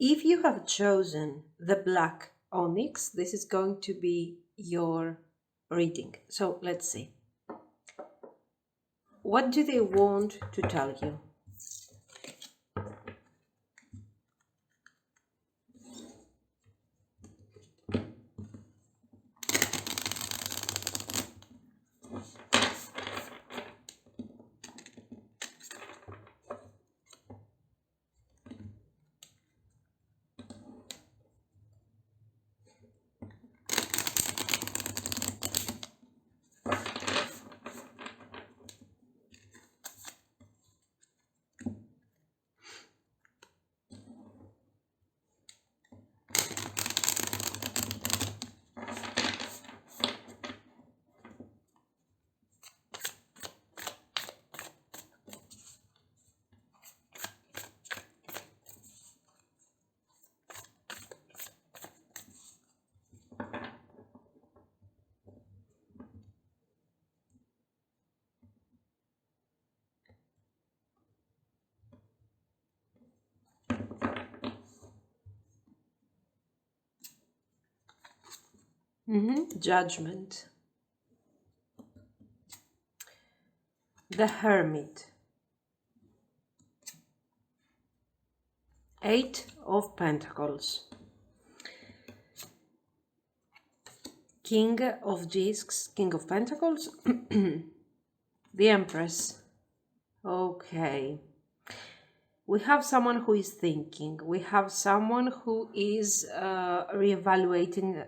If you have chosen the black onyx, this is going to be your reading. So let's see. What do they want to tell you? Judgment. The Hermit. 8 of Pentacles. King of Discs, King of Pentacles. The Empress. Okay. We have someone who is thinking. We have someone who is reevaluating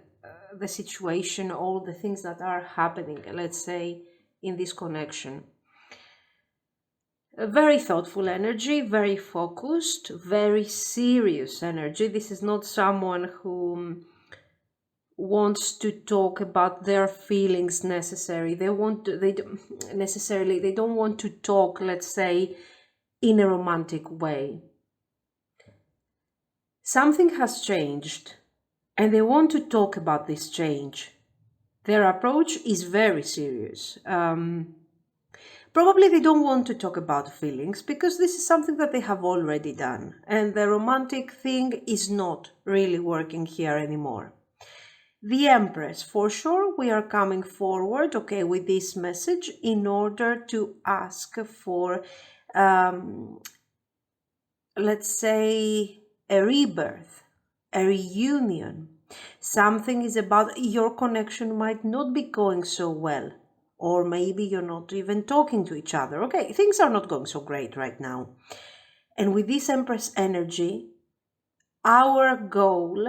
the situation, all the things that are happening, let's say, in this connection. A very thoughtful energy, very focused, very serious energy. This is not someone who wants to talk about their feelings necessarily. They don't want to talk, let's say, in a romantic way. Something has changed and they want to talk about this change. Their approach is very serious. Probably they don't want to talk about feelings because this is something that they have already done, and the romantic thing is not really working here anymore. The Empress, for sure, we are coming forward, okay, with this message in order to ask for, let's say, a rebirth, a reunion. Something is about your connection might not be going so well. Or maybe you're not even talking to each other. Okay, things are not going so great right now. And with this Empress energy, our goal,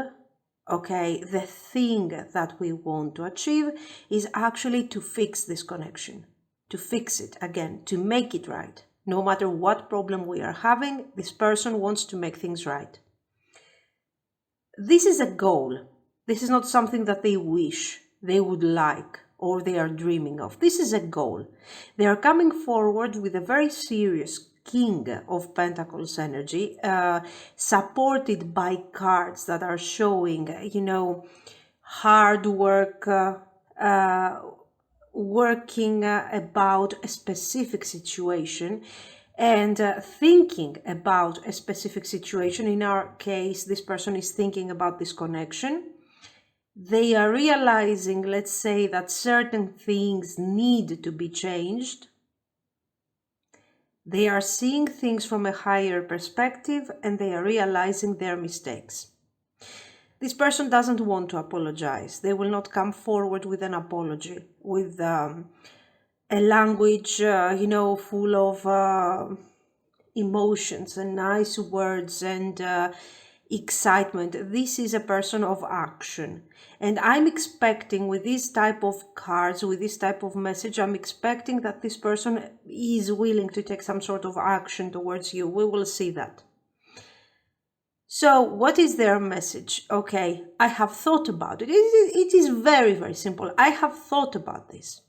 okay, the thing that we want to achieve is actually to fix this connection, to fix it again, to make it right. No matter what problem we are having, this person wants to make things right. This is a goal. This is not something that they wish, they would like, or they are dreaming of. This is a goal. They are coming forward with a very serious King of Pentacles energy, supported by cards that are showing, hard work, working about a specific situation and thinking about a specific situation. In our case, this person is thinking about this connection. They are realizing, let's say, that certain things need to be changed. They are seeing things from a higher perspective and they are realizing their mistakes. This person doesn't want to apologize. They will not come forward with an apology, with a language, full of emotions and nice words and excitement. This is a person of action. And I'm expecting with this type of cards, with this type of message, I'm expecting that this person is willing to take some sort of action towards you. We will see that. So what is their message? Okay, I have thought about it. It is very, very simple. I have thought about this.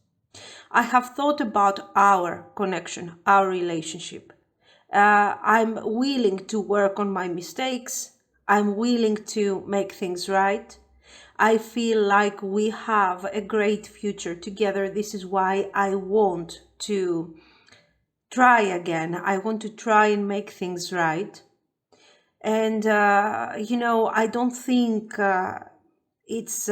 I have thought about our connection, our relationship. I'm willing to work on my mistakes. I'm willing to make things right. I feel like we have a great future together. This is why I want to try again. I want to try and make things right. And, you know, I don't think it's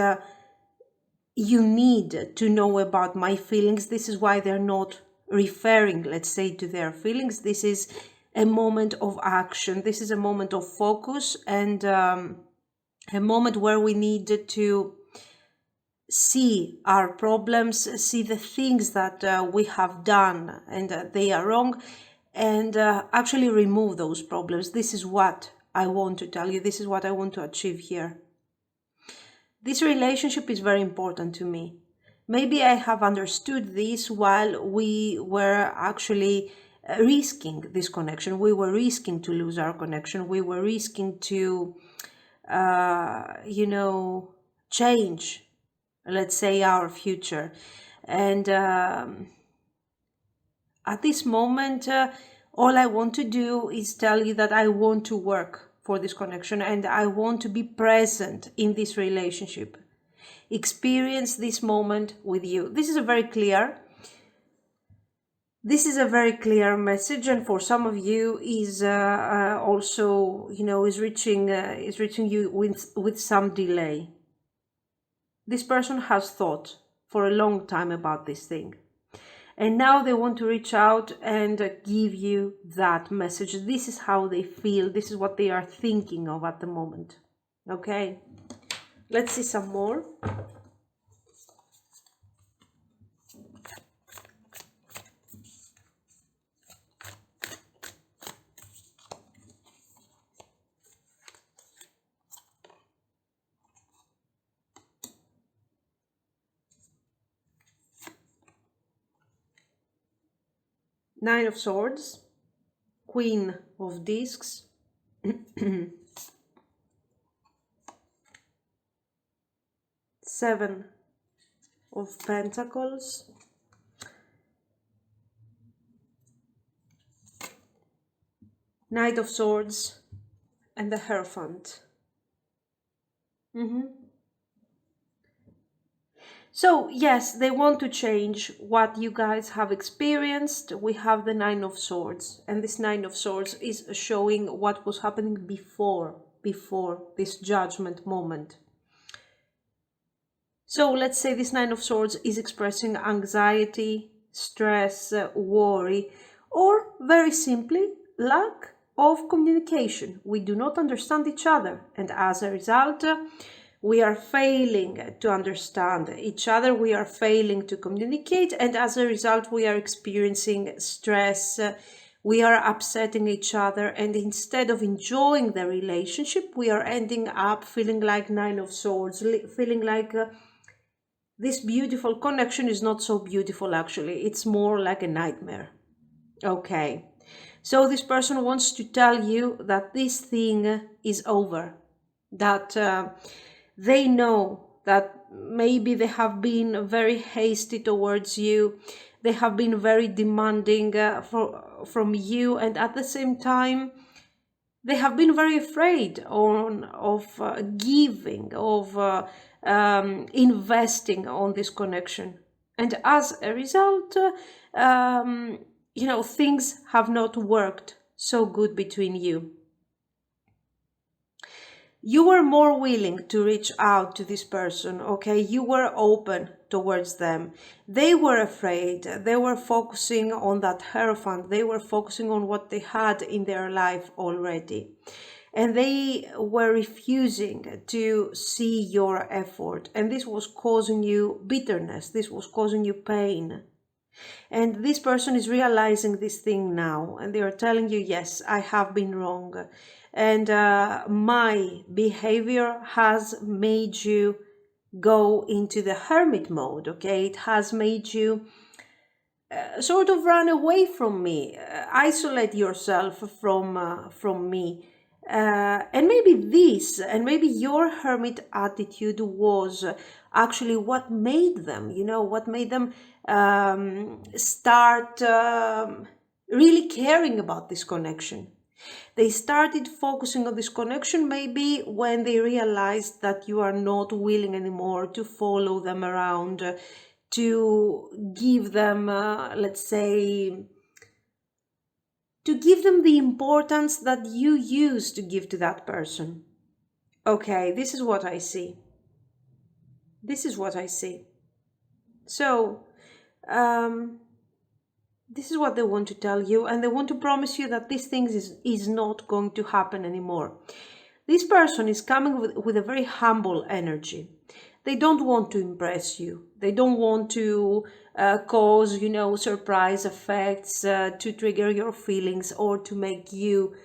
you need to know about my feelings. This is why they're not referring, let's say, to their feelings. This is a moment of action. This is a moment of focus, and a moment where we need to see our problems, see the things that we have done and they are wrong, and actually remove those problems. This is what I want to tell you. This is what I want to achieve here. This relationship is very important to me. Maybe I have understood this while we were actually risking this connection. We were risking to lose our connection. We were risking to, you know, change, let's say, our future. And at this moment, all I want to do is tell you that I want to work for this connection, and I want to be present in this relationship. Experience this moment with you. This is a very clear message, and for some of you is also, you know, is reaching you with some delay. This person has thought for a long time about this thing, and now they want to reach out and give you that message. This is how they feel. This is what they are thinking of at the moment. Okay, let's see some more. Nine of Swords, Queen of Discs, Seven of Pentacles, Knight of Swords, and the Hierophant. So yes, they want to change what you guys have experienced. We have the Nine of Swords, and this Nine of Swords is showing what was happening before this judgment moment. So let's say this Nine of Swords is expressing anxiety, stress, worry, or very simply, lack of communication. We do not understand each other, and as a result, we are failing to understand each other, we are failing to communicate, and as a result, we are experiencing stress, we are upsetting each other, and instead of enjoying the relationship, we are ending up feeling like Nine of Swords, feeling like this beautiful connection is not so beautiful actually, it's more like a nightmare. Okay, so this person wants to tell you that this thing is over, that they know that maybe they have been very hasty towards you, they have been very demanding from you, and at the same time they have been very afraid of giving, of investing on this connection, and as a result, you know, things have not worked so good between you. You were more willing to reach out to this person, okay? You were open towards them. They were afraid. They were focusing on that Hierophant. They were focusing on what they had in their life already. And they were refusing to see your effort. And this was causing you bitterness. This was causing you pain. And this person is realizing this thing now. And they are telling you, yes, I have been wrong. And my behavior has made you go into the hermit mode, okay? It has made you sort of run away from me, isolate yourself from me. And maybe your hermit attitude was actually what made them, you know, what made them start really caring about this connection. They started focusing on this connection maybe when they realized that you are not willing anymore to follow them around, to give them, let's say, to give them the importance that you used to give to that person. Okay, this is what I see. This is what I see. So, this is what they want to tell you, and they want to promise you that this thing is not going to happen anymore. This person is coming with a very humble energy. They don't want to impress you. They don't want to cause, surprise effects, to trigger your feelings or to make you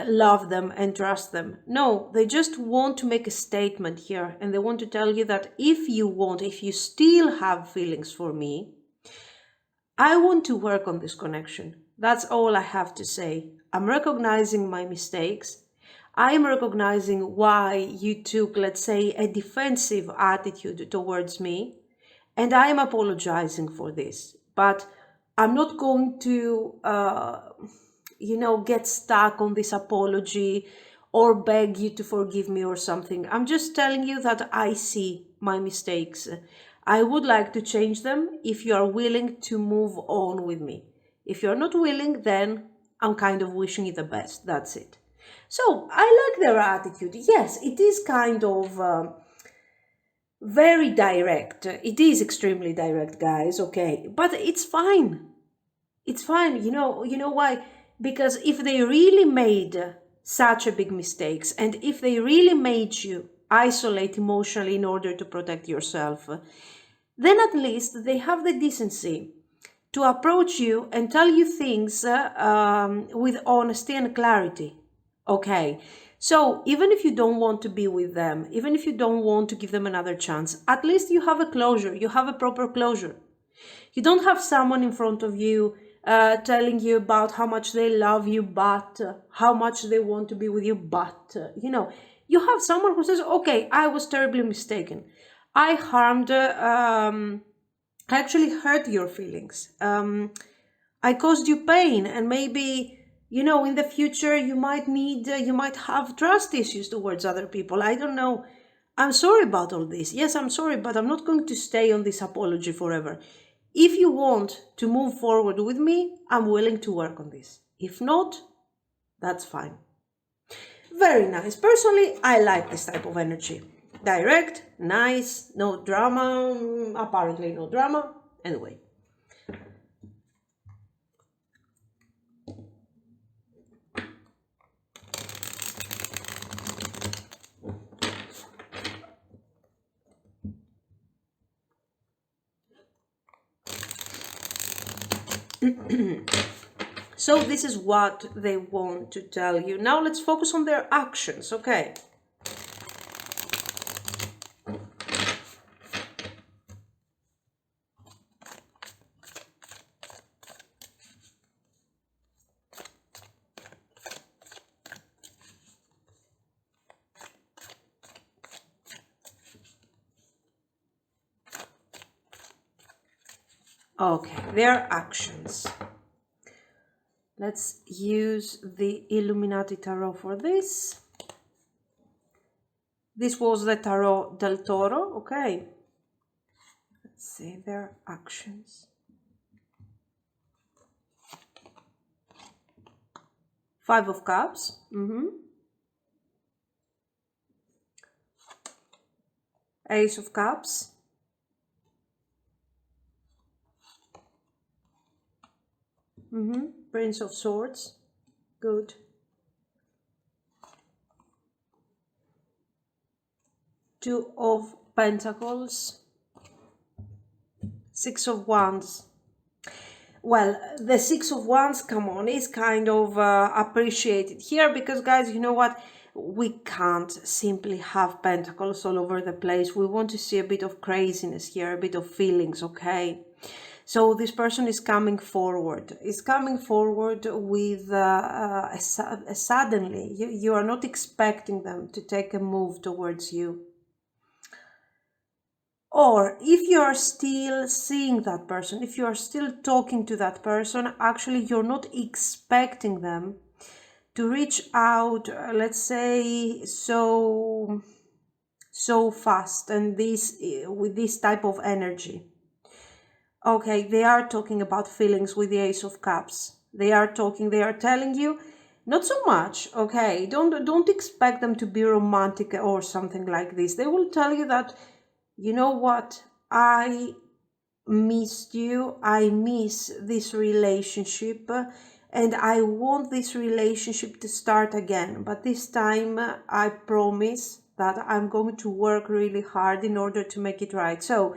love them and trust them. No, they just want to make a statement here, and they want to tell you that if you still have feelings for me, I want to work on this connection. That's all I have to say. I'm recognizing my mistakes. I'm recognizing why you took, let's say, a defensive attitude towards me, and I'm apologizing for this. But I'm not going to, get stuck on this apology or beg you to forgive me or something. I'm just telling you that I see my mistakes. I would like to change them if you are willing to move on with me. If you're not willing, then I'm kind of wishing you the best. That's it. So I like their attitude. Yes, it is kind of very direct. It is extremely direct, guys. Okay, but it's fine. It's fine. You know why? Because if they really made such a big mistakes, and if they really made you isolate emotionally in order to protect yourself, then at least they have the decency to approach you and tell you things with honesty and clarity. Okay, so even if you don't want to be with them, even if you don't want to give them another chance, at least you have a closure, you have a proper closure. You don't have someone in front of you telling you about how much they love you, but how much they want to be with you, but, you have someone who says, okay, I was terribly mistaken. I harmed, I actually hurt your feelings. I caused you pain, and maybe, in the future you might need, you might have trust issues towards other people. I don't know. I'm sorry about all this. Yes, I'm sorry, but I'm not going to stay on this apology forever. If you want to move forward with me, I'm willing to work on this. If not, that's fine. Very nice. Personally, I like this type of energy. Direct, nice, no drama, apparently no drama. Anyway. So this is what they want to tell you. Now let's focus on their actions, okay? Okay, their actions. Let's use the Illuminati Tarot for this. This was the Tarot del Toro, okay? Let's see their actions. Five of Cups. Ace of Cups. Prince of Swords. Good. Two of Pentacles. Six of Wands. Well, the Six of Wands, come on, is kind of appreciated here because, guys, you know what? We can't simply have pentacles all over the place. We want to see a bit of craziness here, a bit of feelings, okay? So this person is coming forward. Is coming forward with suddenly. You are not expecting them to take a move towards you. Or if you are still seeing that person, if you are still talking to that person, actually you're not expecting them to reach out, let's say, so fast and with this type of energy. Okay, they are talking about feelings with the Ace of Cups. They are talking, they are telling you, not so much, okay? Don't expect them to be romantic or something like this. They will tell you that, you know what, I missed you, I miss this relationship, and I want this relationship to start again. But this time, I promise that I'm going to work really hard in order to make it right. So,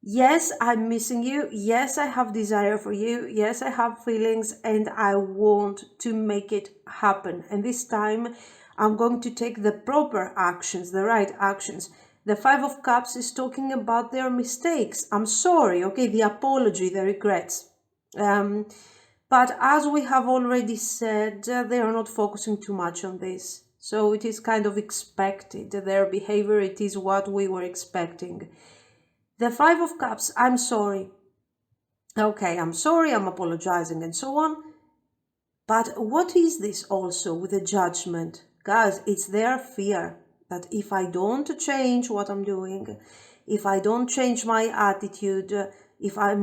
yes, I'm missing you. Yes, I have desire for you. Yes, I have feelings, and I want to make it happen. And this time, I'm going to take the proper actions, the right actions. The Five of Cups is talking about their mistakes. I'm sorry, okay, the apology, the regrets. But as we have already said, they are not focusing too much on this. So it is kind of expected. Their behavior, it is what we were expecting. The Five of Cups, I'm sorry. Okay, I'm sorry, I'm apologizing and so on. But what is this also with the Judgment? Guys, it's their fear that if I don't change what I'm doing, if I don't change my attitude, if I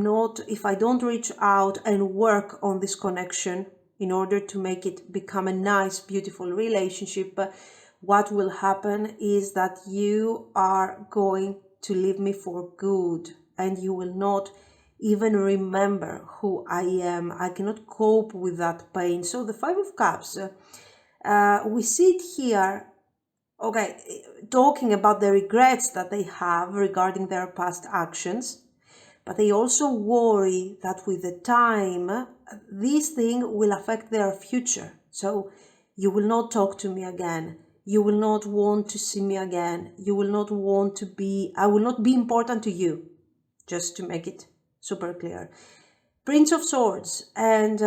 don't reach out and work on this connection in order to make it become a nice, beautiful relationship, what will happen is that you are going to leave me for good, and you will not even remember who I am. I cannot cope with that pain. So the Five of Cups, we see it here, okay, talking about the regrets that they have regarding their past actions, but they also worry that with the time, this thing will affect their future. So you will not talk to me again. You will not want to see me again. You will not want to be, I will not be important to you, just to make it super clear. Prince of Swords, and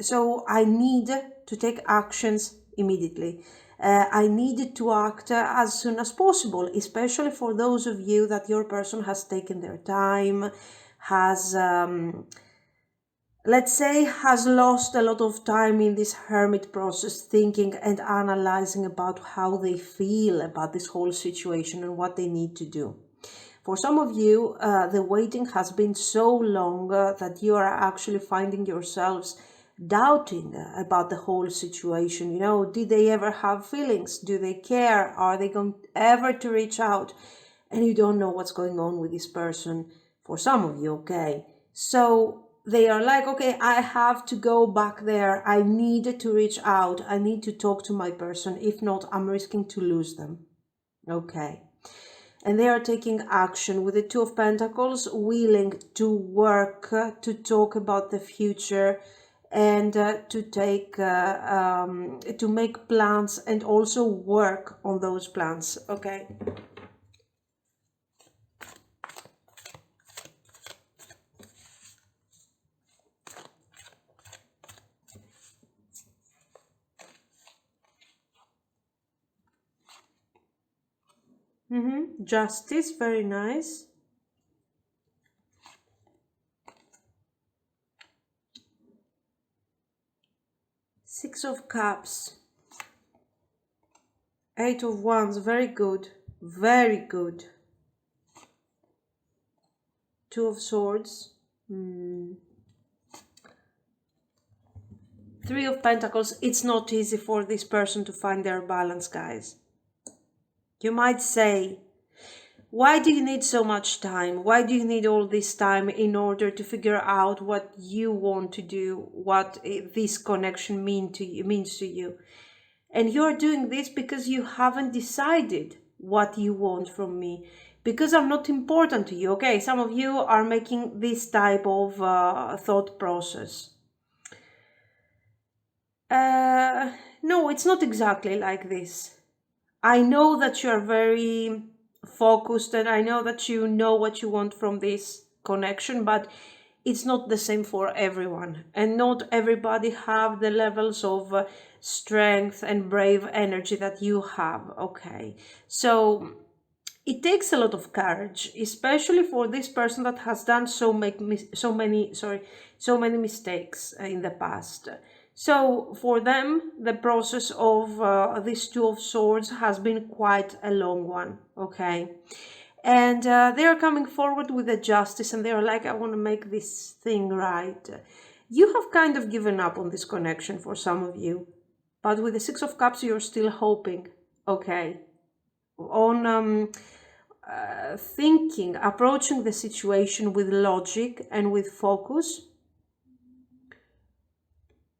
so I need to take actions immediately. I need to act as soon as possible, especially for those of you that your person has taken their time, has, let's say, has lost a lot of time in this hermit process, thinking and analyzing about how they feel about this whole situation and what they need to do. For some of you, the waiting has been so long that you are actually finding yourselves doubting about the whole situation. You know, did they ever have feelings? Do they care? Are they going ever to reach out? And you don't know what's going on with this person. For some of you, okay. So they are like, okay, I have to go back there. I need to reach out. I need to talk to my person. If not, I'm risking to lose them. Okay. And they are taking action with the Two of Pentacles, willing to work, to talk about the future, and to make plans and also work on those plans. Okay. Justice, very nice. Six of Cups. Eight of Wands, very good. Very good. Two of Swords. Three of Pentacles. It's not easy for this person to find their balance, guys. You might say, why do you need so much time? Why do you need all this time in order to figure out what you want to do, what this connection means to you? And you're doing this because you haven't decided what you want from me, because I'm not important to you. Okay, some of you are making this type of thought process. No, it's not exactly like this. I know that you're very focused, and I know that you know what you want from this connection, but it's not the same for everyone, and not everybody have the levels of strength and brave energy that you have. Okay, so it takes a lot of courage, especially for this person that has done so many mistakes in the past. So for them, the process of this Two of Swords has been quite a long one, okay? And they are coming forward with a justice, and they are like, I want to make this thing right. You have kind of given up on this connection for some of you, but with the Six of Cups, you're still hoping, okay, on thinking, approaching the situation with logic and with focus.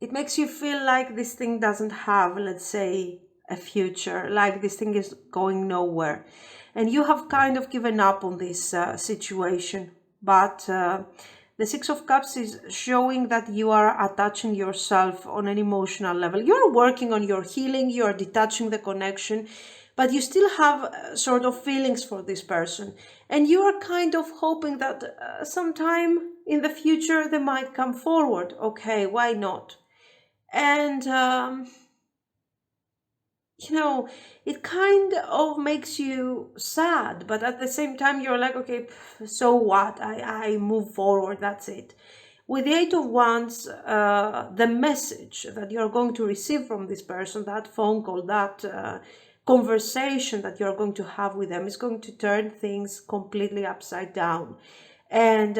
It makes you feel like this thing doesn't have, let's say, a future, like this thing is going nowhere. And you have kind of given up on this situation. But the Six of Cups is showing that you are attaching yourself on an emotional level. You're working on your healing, you are detaching the connection, but you still have sort of feelings for this person. And you are kind of hoping that sometime in the future they might come forward. Okay, why not? And you know, it kind of makes you sad, but at the same time you're like, okay, so what, I move forward, that's it. With the Eight of Wands, the message that you're going to receive from this person, that phone call, that conversation that you're going to have with them, is going to turn things completely upside down. And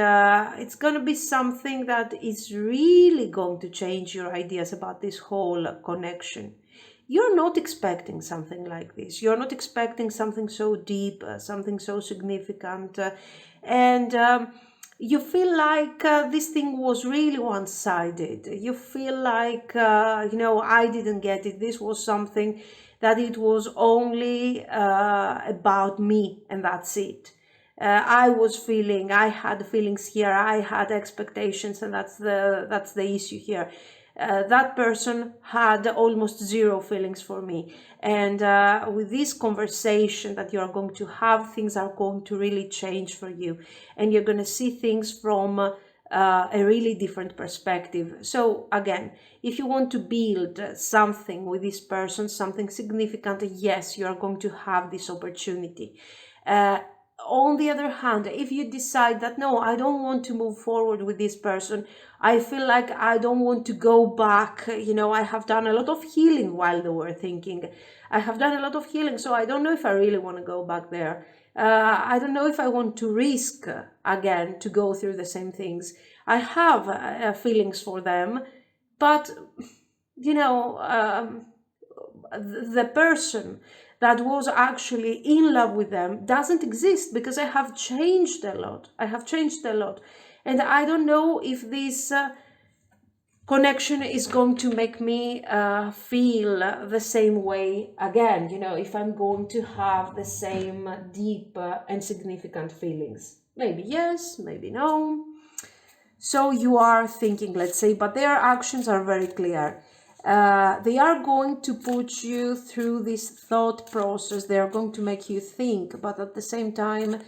it's going to be something that is really going to change your ideas about this whole connection. You're not expecting something like this. You're not expecting something so deep, something so significant. And you feel like this thing was really one-sided. You feel like, you know, I didn't get it. This was something that it was only about me, and that's it. I had feelings here, I had expectations, and that's the issue here. That person had almost zero feelings for me. And with this conversation that you are going to have, things are going to really change for you. And you're going to see things from a really different perspective. So again, if you want to build something with this person, something significant, yes, you are going to have this opportunity. On the other hand, if you decide that, no, I don't want to move forward with this person, I feel like I don't want to go back, you know, I have done a lot of healing while they were thinking. I have done a lot of healing, so I don't know if I really want to go back there. I don't know if I want to risk again to go through the same things. I have feelings for them, but, you know, the person that was actually in love with them doesn't exist, because I have changed a lot. I have changed a lot. And I don't know if this connection is going to make me feel the same way again. You know, if I'm going to have the same deep and significant feelings. Maybe yes, maybe no. So you are thinking, let's say, but their actions are very clear. They are going to put you through this thought process. They are going to make you think, but at the same time,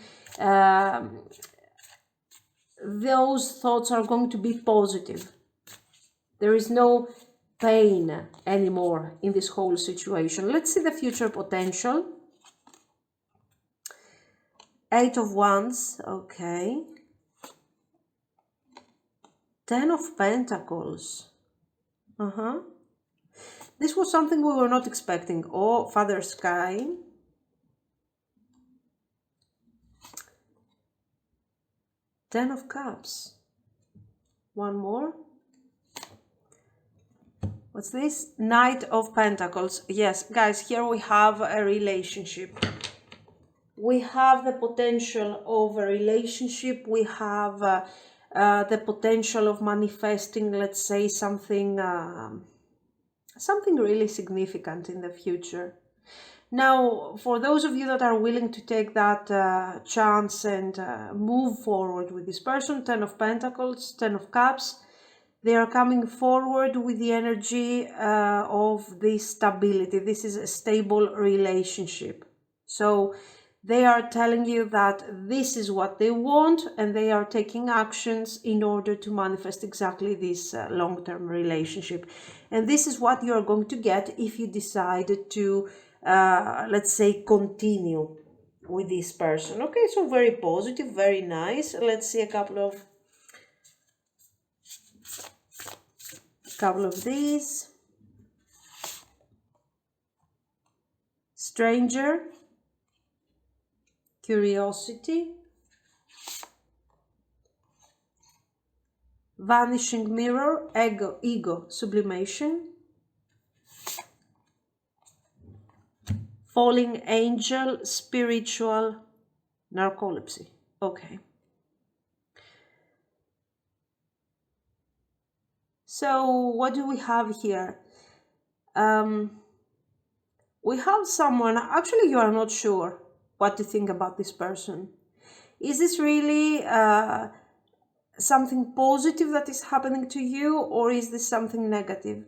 those thoughts are going to be positive. There is no pain anymore in this whole situation. Let's see the future potential. Eight of Wands, okay. Ten of Pentacles. This was something we were not expecting. Oh, Father Sky. Ten of Cups. One more. What's this? Knight of Pentacles. Yes, guys, here we have a relationship. We have the potential of a relationship. We have the potential of manifesting, let's say, something really significant in the future. Now, for those of you that are willing to take that chance and move forward with this person, Ten of Pentacles, Ten of Cups, they are coming forward with the energy of this stability. This is a stable relationship. So they are telling you that this is what they want, and they are taking actions in order to manifest exactly this long-term relationship. And this is what you're going to get if you decide to, let's say, continue with this person. Okay, so very positive, very nice. Let's see a couple of these. Stranger, curiosity, vanishing mirror, ego sublimation, falling angel, spiritual narcolepsy. Okay. So what do we have here? We have someone, actually you are not sure what to think about this person. Is this really something positive that is happening to you, or is this something negative?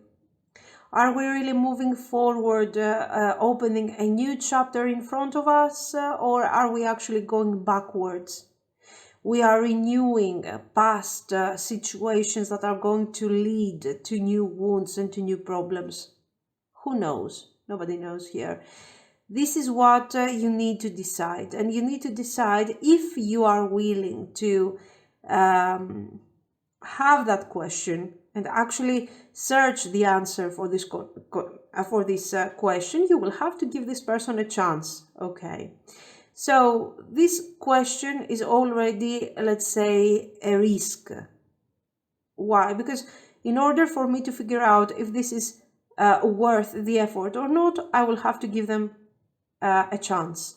Are we really moving forward, opening a new chapter in front of us, or are we actually going backwards? We are renewing past situations that are going to lead to new wounds and to new problems. Who knows? Nobody knows here. This is what you need to decide. And you need to decide if you are willing to have that question and actually search the answer for this question. You will have to give this person a chance. Okay. So this question is already, let's say, a risk. Why? Because in order for me to figure out if this is worth the effort or not, I will have to give them a chance.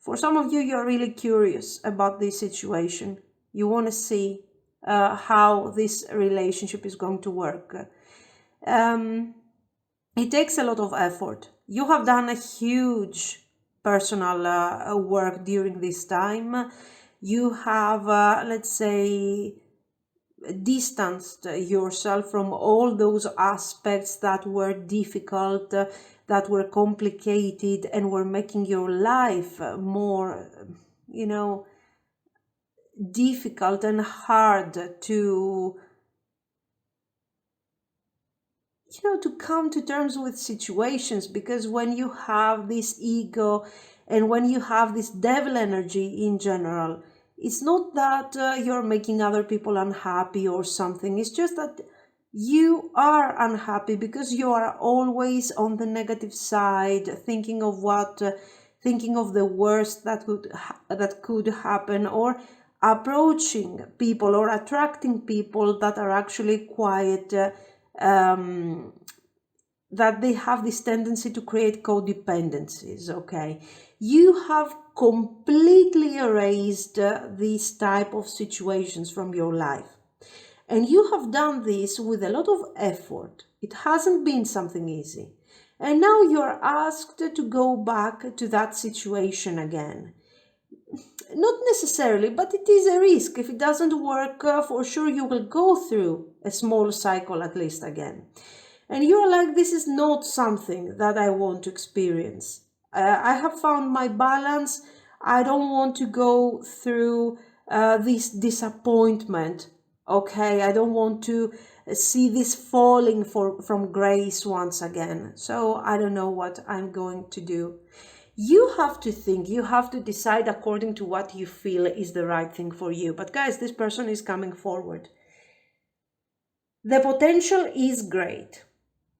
For some of you, you're really curious about this situation. You want to see how this relationship is going to work. It takes a lot of effort. You have done a huge personal work during this time. You have, let's say, distanced yourself from all those aspects that were difficult, that were complicated, and were making your life more, difficult and hard to come to terms with situations. Because when you have this ego and when you have this devil energy in general, it's not that you're making other people unhappy or something. It's just that you are unhappy because you are always on the negative side, thinking of the worst that could happen, or approaching people or attracting people that are actually quite that they have this tendency to create codependencies. Okay, you have completely erased these type of situations from your life, and you have done this with a lot of effort. It hasn't been something easy, and now you're asked to go back to that situation again. Not necessarily, but it is a risk. If it doesn't work, for sure you will go through a small cycle at least again. And you're like, this is not something that I want to experience. I have found my balance. I don't want to go through this disappointment. Okay, I don't want to see this falling from grace once again. So I don't know what I'm going to do. You have to think, you have to decide according to what you feel is the right thing for you. But guys, this person is coming forward. The potential is great,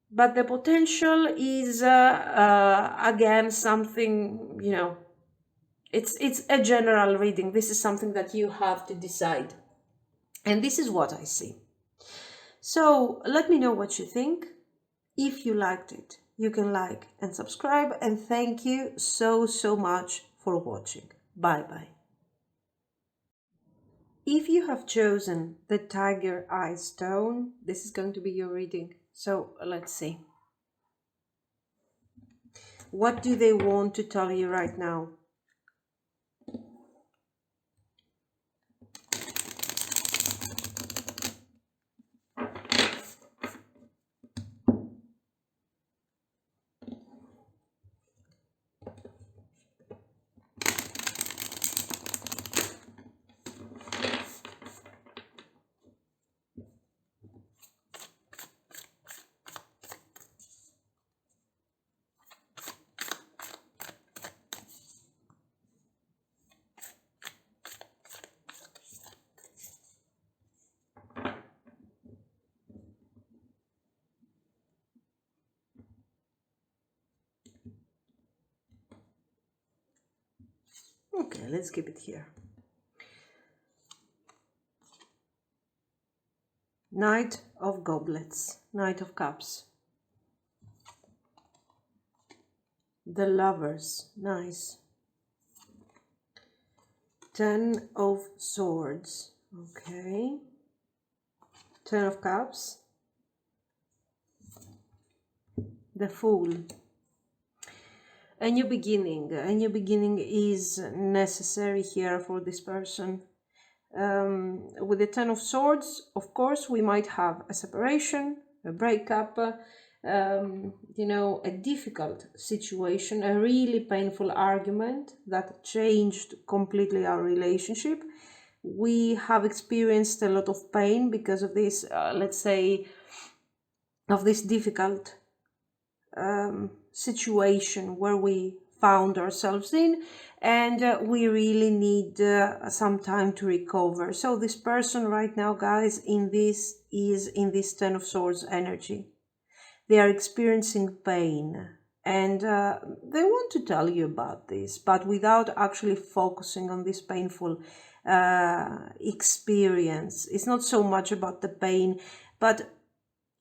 but the potential is, again, something, it's a general reading. This is something that you have to decide. And this is what I see. So let me know what you think. If you liked it, you can like and subscribe, and thank you so much for watching. Bye bye. If you have chosen the tiger eye stone, this is going to be your reading. So let's see. What do they want to tell you right now? Okay, let's keep it here. Knight of Goblets, Knight of Cups. The Lovers, nice. Ten of Swords, okay. Ten of Cups. The Fool. A new beginning is necessary here for this person. With the Ten of Swords, of course, we might have a separation, a breakup, you know, a difficult situation, a really painful argument that changed completely our relationship. We have experienced a lot of pain because of this, let's say, of this difficult situation where we found ourselves in, and we really need some time to recover. So this person right now, guys, is in this Ten of Swords energy. They are experiencing pain, and they want to tell you about this, but without actually focusing on this painful experience. It's not so much about the pain, but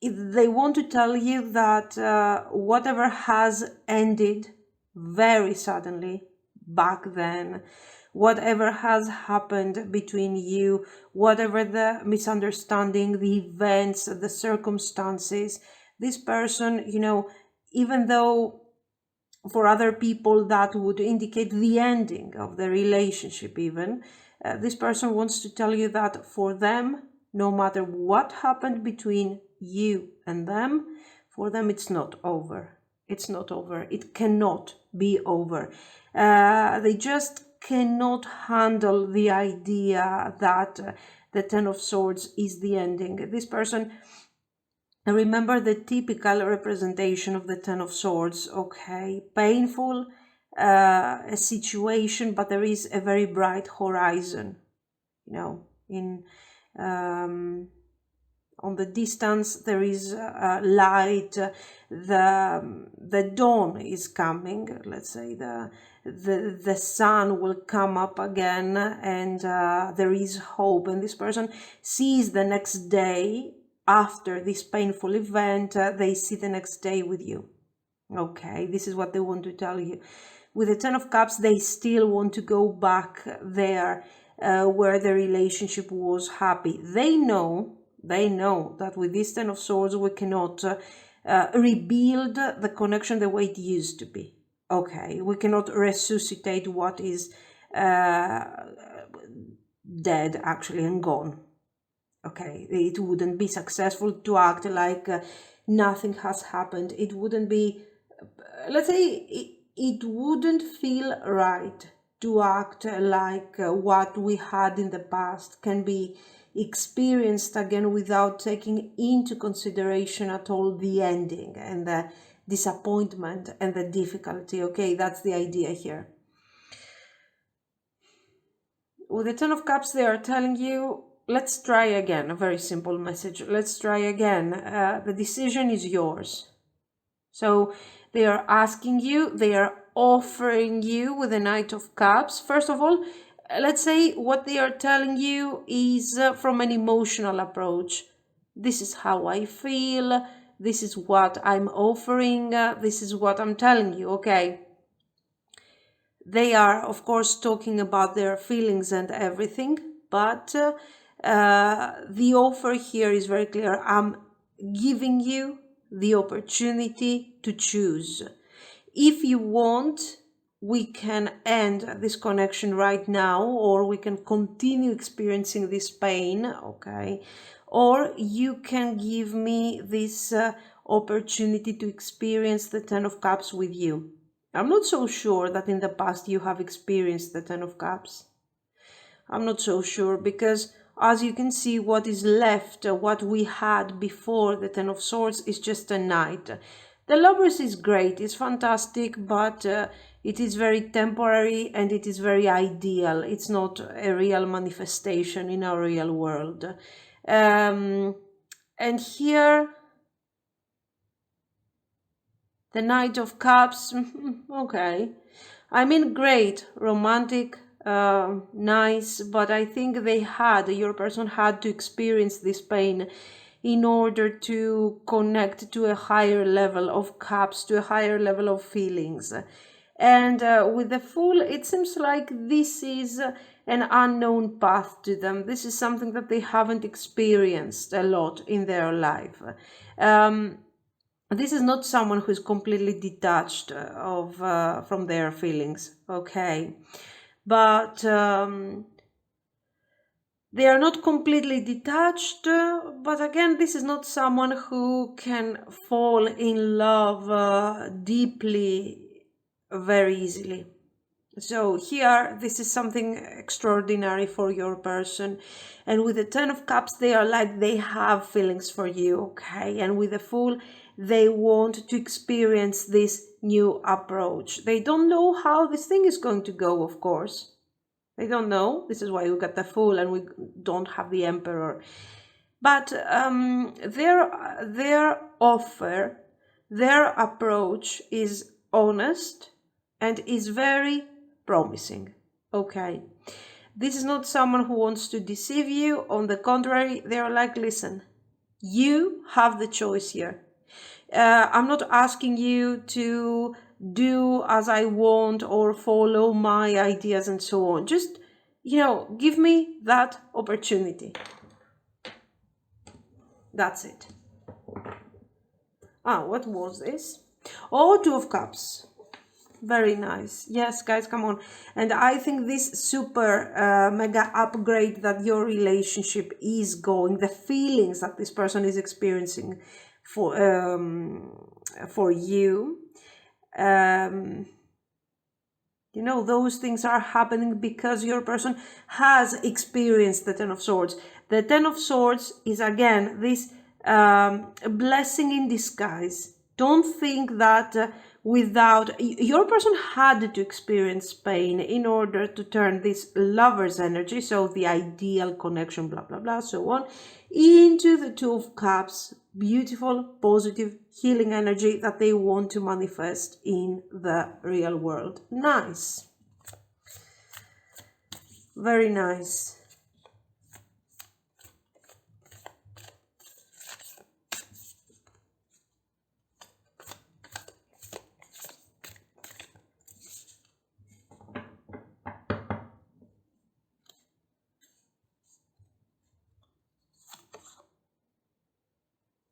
they want to tell you that whatever has ended very suddenly back then, whatever has happened between you, whatever the misunderstanding, the events, the circumstances, this person, you know, even though for other people that would indicate the ending of the relationship even, this person wants to tell you that for them, no matter what happened between you and them, for them it's not over. It's not over. It cannot be over. They just cannot handle the idea that the Ten of Swords is the ending. This person, remember the typical representation of the Ten of Swords, okay? Painful, a situation, but there is a very bright horizon, you know, in on the distance there is light, the dawn is coming, let's say the sun will come up again, and there is hope, and this person sees the next day after this painful event, they see the next day with you. Okay, this is what they want to tell you. With the Ten of Cups, they still want to go back there where the relationship was happy. They know that with this Ten of Swords, we cannot rebuild the connection the way it used to be. Okay, we cannot resuscitate what is dead actually and gone. Okay, it wouldn't be successful to act like nothing has happened. It wouldn't be, let's say, it wouldn't feel right to act like what we had in the past can be experienced again without taking into consideration at all the ending and the disappointment and the difficulty. Okay, that's the idea here. With the Ten of Cups, they are telling you, let's try again. A very simple message. Let's try again. The decision is yours. So they are asking you, they are offering you with the Knight of Cups. First of all, let's say what they are telling you is from an emotional approach. This is how I feel. This is what I'm offering. This is what I'm telling you. Okay. They are, of course, talking about their feelings and everything, but the offer here is very clear. I'm giving you the opportunity to choose. If you want, we can end this connection right now, or we can continue experiencing this pain, okay? Or you can give me this opportunity to experience the Ten of Cups with you. I'm not so sure that in the past you have experienced the Ten of Cups. I'm not so sure because, as you can see, what is left, what we had before the Ten of Swords is just a Knight. The Lovers is great, it's fantastic, but it is very temporary and it is very ideal. It's not a real manifestation in our real world. And here, the Knight of Cups, okay. I mean, great, romantic nice, but I think your person had to experience this pain in order to connect to a higher level of cups, to a higher level of feelings. And with the Fool, it seems like this is an unknown path to them. This is something that they haven't experienced a lot in their life. This is not someone who is completely detached from their feelings, okay? But they are not completely detached, but again, this is not someone who can fall in love deeply very easily. So here, this is something extraordinary for your person. And with the Ten of Cups, they are like, they have feelings for you, okay? And with the Fool, they want to experience this new approach. They don't know how this thing is going to go, of course. They don't know. This is why we got the Fool and we don't have the Emperor. But their offer, their approach is honest and is very promising. Okay. This is not someone who wants to deceive you. On the contrary, they are like, listen, you have the choice here. I'm not asking you to do as I want or follow my ideas and so on. Just, give me that opportunity. That's it. What was this? Oh, Two of Cups. Very nice. Yes, guys, come on. And I think this super mega upgrade that your relationship is going, the feelings that this person is experiencing for you, those things are happening because your person has experienced the Ten of Swords. The Ten of Swords is, again, this blessing in disguise. Don't think that your person had to experience pain in order to turn this lover's energy, so the ideal connection, blah, blah, blah, so on, into the Two of Cups, beautiful, positive, healing energy that they want to manifest in the real world. Nice. Very nice.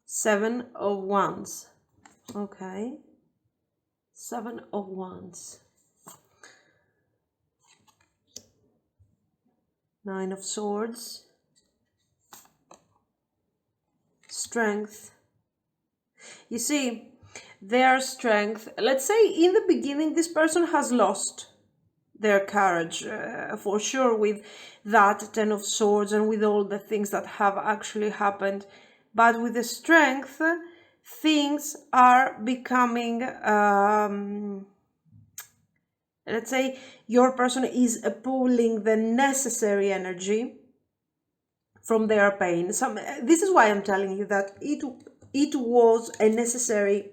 Seven of Wands. Okay. Seven of Wands. Nine of Swords. Strength. You see, their strength, let's say in the beginning, this person has lost their courage, for sure, with that Ten of Swords and with all the things that have actually happened. But with the strength, things are becoming, let's say, your person is pulling the necessary energy from their pain. This is why I'm telling you that it was a necessary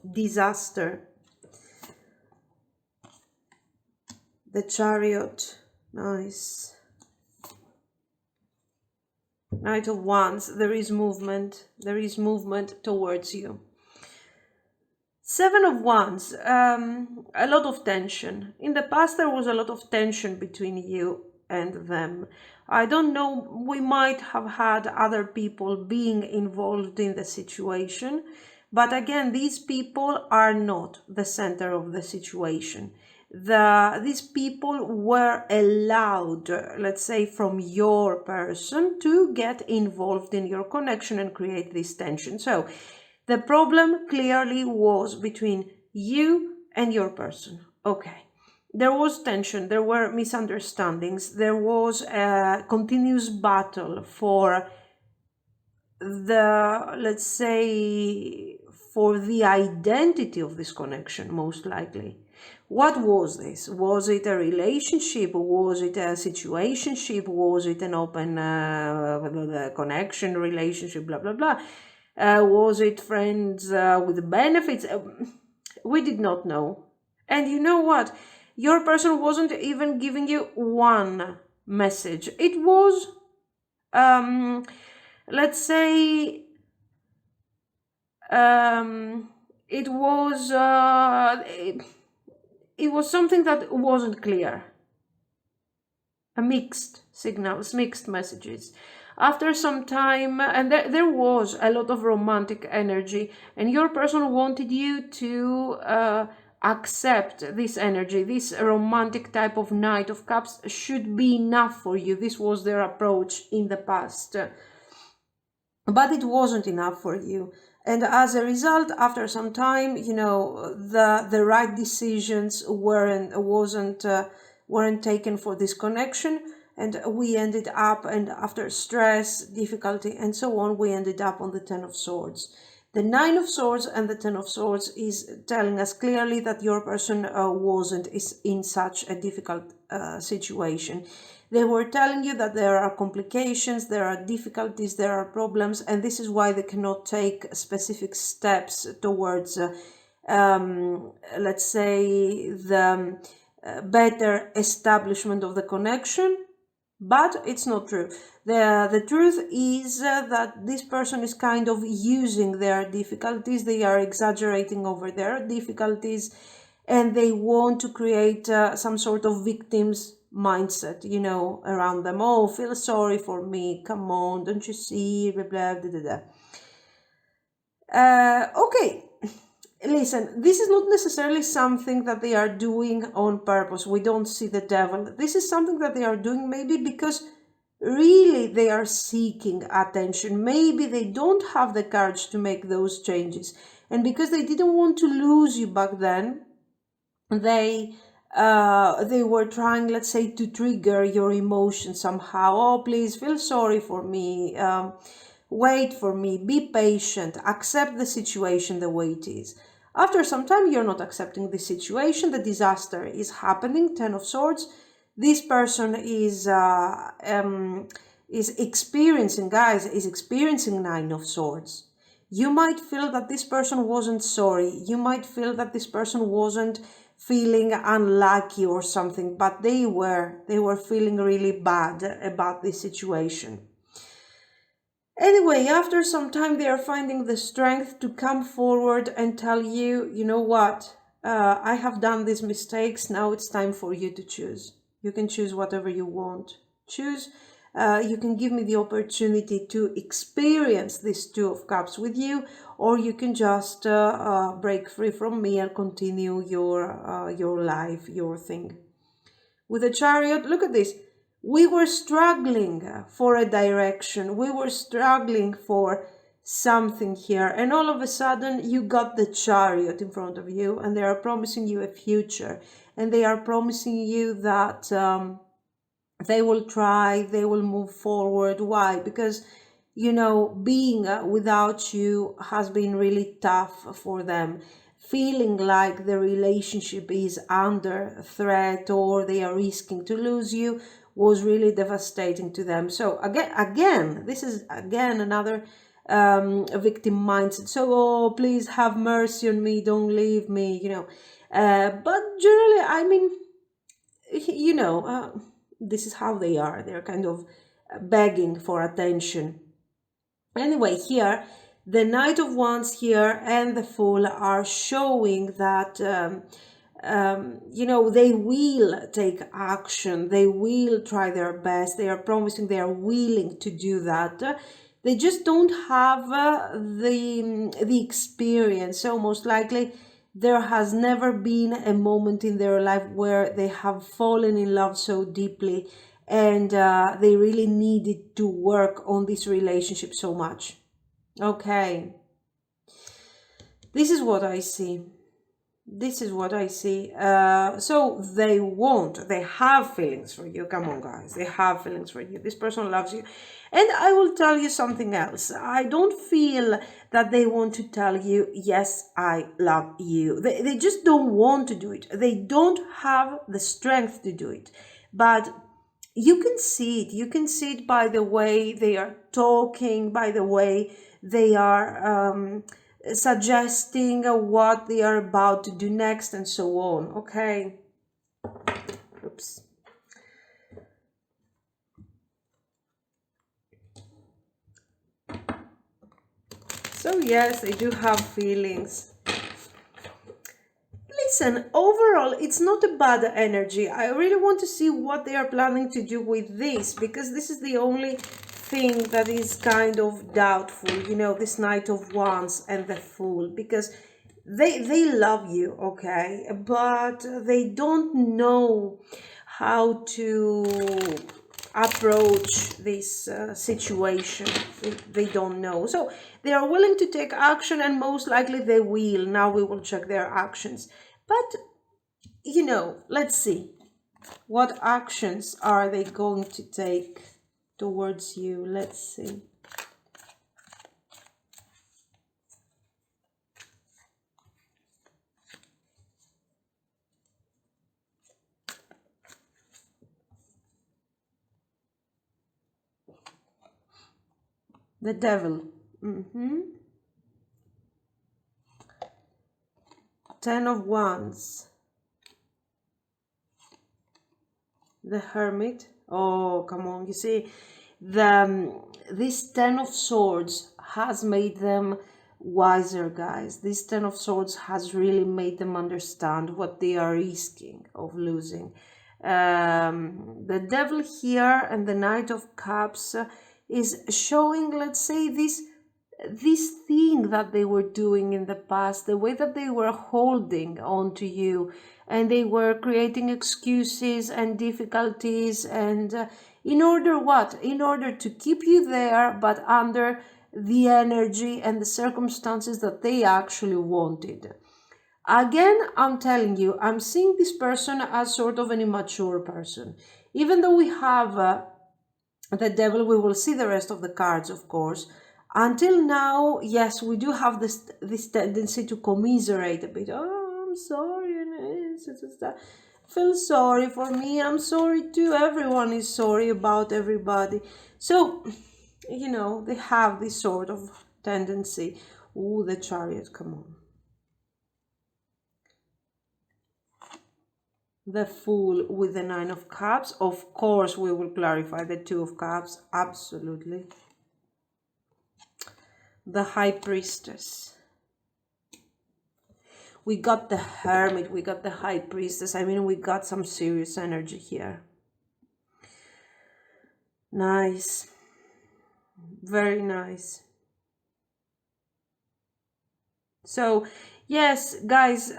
disaster. The Chariot, nice. Knight of Wands, there is movement towards you. Seven of Wands, a lot of tension. In the past, there was a lot of tension between you and them. I don't know, we might have had other people being involved in the situation, but again, these people are not the center of the situation. These people were allowed, let's say, from your person to get involved in your connection and create this tension. So the problem clearly was between you and your person. Okay. There was tension, there were misunderstandings, there was a continuous battle for let's say, for the identity of this connection, most likely. What was this? Was it a relationship? Was it a situationship? Was it an open connection, relationship, blah, blah, blah? Was it friends with benefits? We did not know. And you know what? Your person wasn't even giving you one message. It was, let's say, it was it was something that wasn't clear. A mixed signals, mixed messages. After some time, and there was a lot of romantic energy, and your person wanted you to accept this energy. This romantic type of Knight of Cups should be enough for you. This was their approach in the past. But it wasn't enough for you. And as a result, after some time, you know, the right decisions weren't taken for this connection, and we ended up, and after stress, difficulty, and so on, we ended up on the Ten of Swords. The Nine of Swords and the Ten of Swords is telling us clearly that your person wasn't in such a difficult situation. They were telling you that there are complications, there are difficulties, there are problems, and this is why they cannot take specific steps towards, let's say, the better establishment of the connection. But it's not true. The truth is that this person is kind of using their difficulties. They are exaggerating over their difficulties, and they want to create some sort of victims mindset, you know, around them. Oh, feel sorry for me. Come on, don't you see? Blah, blah, blah, blah, blah. Okay. Listen, this is not necessarily something that they are doing on purpose. We don't see the devil. This is something that they are doing maybe because really they are seeking attention. Maybe they don't have the courage to make those changes. And because they didn't want to lose you back then, they were trying, let's say, to trigger your emotions somehow. Oh, please feel sorry for me. Wait for me. Be patient. Accept the situation the way it is. After some time, you're not accepting the situation. The disaster is happening. Ten of Swords. This person is experiencing, guys, is experiencing Nine of Swords. You might feel that this person wasn't sorry. You might feel that this person wasn't feeling unlucky or something, but they were feeling really bad about this situation. Anyway, after some time, they are finding the strength to come forward and tell you, you know what, I have done these mistakes. Now it's time for you to choose. You can choose whatever you want. Choose. You can give me the opportunity to experience this Two of Cups with you, or you can just break free from me and continue your life, your thing. With the Chariot, look at this. We were struggling for a direction. We were struggling for something here. And all of a sudden, you got the Chariot in front of you, and they are promising you a future. And they are promising you that they will try, they will move forward. Why? Because, you know, being without you has been really tough for them. Feeling like the relationship is under threat or they are risking to lose you was really devastating to them. So again, this is again another victim mindset. So, oh, please have mercy on me, don't leave me, you know. But generally, I mean, you know, this is how they are. They're kind of begging for attention. Anyway, here, the Knight of Wands here and the Fool are showing that you know, they will take action. They will try their best. They are promising they are willing to do that. They just don't have the experience. So most likely there has never been a moment in their life where they have fallen in love so deeply and they really needed to work on this relationship so much. Okay. This is what I see. This is what I see. So they have feelings for you. Come on, guys. They have feelings for you. This person loves you. And I will tell you something else. I don't feel that they want to tell you, yes, I love you. They just don't want to do it. They don't have the strength to do it. But you can see it. You can see it by the way they are talking, by the way they are suggesting what they are about to do next and so on. Okay. Oops. So yes, they do have feelings. Listen, overall, it's not a bad energy. I really want to see what they are planning to do with this, because this is the only thing that is kind of doubtful, you know, this Knight of Wands and the Fool, because they love you, okay, but they don't know how to approach this situation. They don't know, so they are willing to take action, and most likely they will. Now we will check their actions, but you know, let's see what actions are they going to take towards you. Let's see. The Devil. 10 of Wands. The Hermit. Oh, come on. You see, this 10 of Swords has made them wiser, guys. This 10 of Swords has really made them understand what they are risking of losing. The Devil here and the Knight of Cups is showing, let's say, this thing that they were doing in the past, the way that they were holding on to you, and they were creating excuses and difficulties, and in order what? In order to keep you there, but under the energy and the circumstances that they actually wanted. Again, I'm telling you, I'm seeing this person as sort of an immature person. Even though we have the Devil, we will see the rest of the cards, of course. Until now, yes, we do have this tendency to commiserate a bit. Oh, I'm sorry, feel sorry for me. I'm sorry too. Everyone is sorry about everybody. So, you know, they have this sort of tendency. Ooh, the Chariot, come on. The Fool with the 9 of Cups. Of course, we will clarify the 2 of Cups. Absolutely. The High Priestess. We got the Hermit. We got the High Priestess. I mean, we got some serious energy here. Nice. Very nice. So, yes, guys,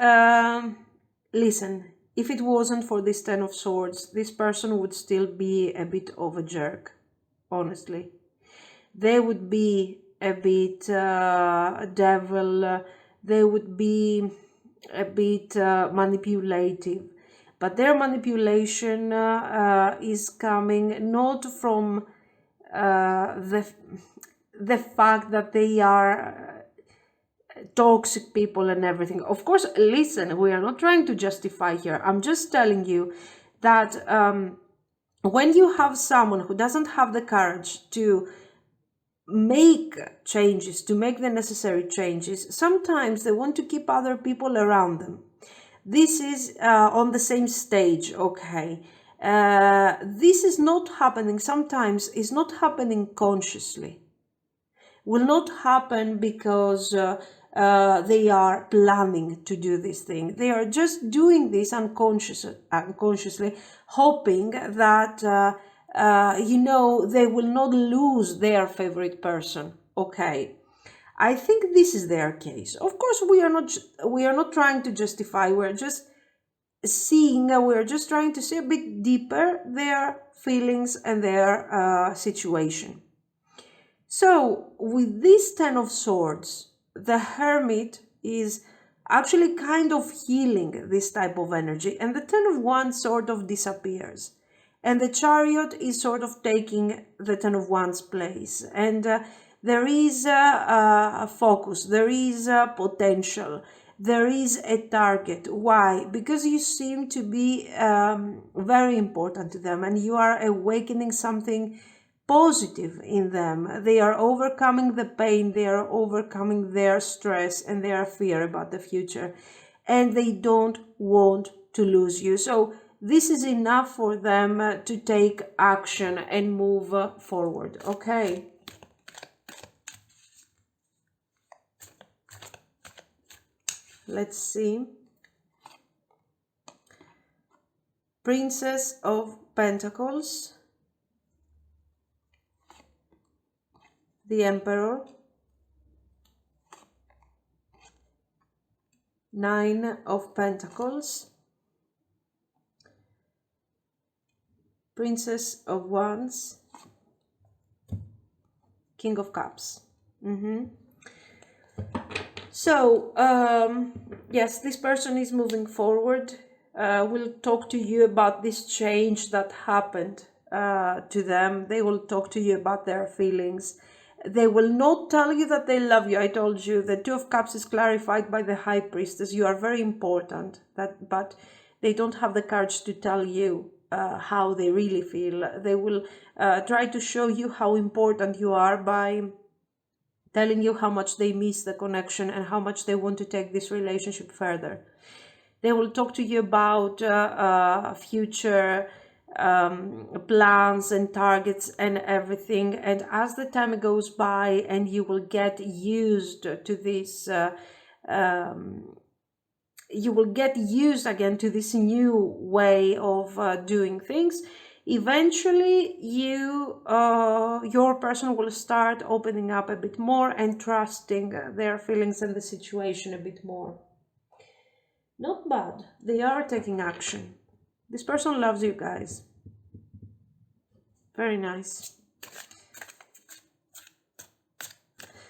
listen. If it wasn't for this 10 of Swords, this person would still be a bit of a jerk, honestly. They would be a bit devil, they would be a bit manipulative. But their manipulation is coming not from the fact that they are toxic people and everything. Of course, listen, we are not trying to justify here. I'm just telling you that when you have someone who doesn't have the courage to make changes, to make the necessary changes, sometimes they want to keep other people around them. This is on the same stage, okay? This is not happening, sometimes it's not happening consciously. Will not happen because they are planning to do this thing. They are just doing this unconsciously, hoping that you know, they will not lose their favorite person. Okay, I think this is their case. Of course, we are not trying to justify. We're just seeing. We're just trying to see a bit deeper their feelings and their situation. So with this 10 of Swords, the Hermit is actually kind of healing this type of energy, and the 10 of Wands sort of disappears. And the Chariot is sort of taking the 10 of Wands place. And there is a focus, there is a potential, there is a target. Why? Because you seem to be very important to them, and you are awakening something positive in them. They are overcoming the pain, they are overcoming their stress and their fear about the future, and they don't want to lose you. So this is enough for them to take action and move forward. Okay. Let's see. Princess of Pentacles, the Emperor, Nine of Pentacles, Princess of Wands, King of Cups. So, yes, this person is moving forward. Will talk to you about this change that happened to them. They will talk to you about their feelings. They will not tell you that they love you. I told you the Two of Cups is clarified by the High Priestess. You are very important, but they don't have the courage to tell you how they really feel. They will try to show you how important you are by telling you how much they miss the connection and how much they want to take this relationship further. They will talk to you about future plans and targets and everything. And as the time goes by and you will get used to this, you will get used again to this new way of doing things. Eventually, your person will start opening up a bit more and trusting their feelings and the situation a bit more. Not bad. They are taking action. This person loves you guys. Very nice.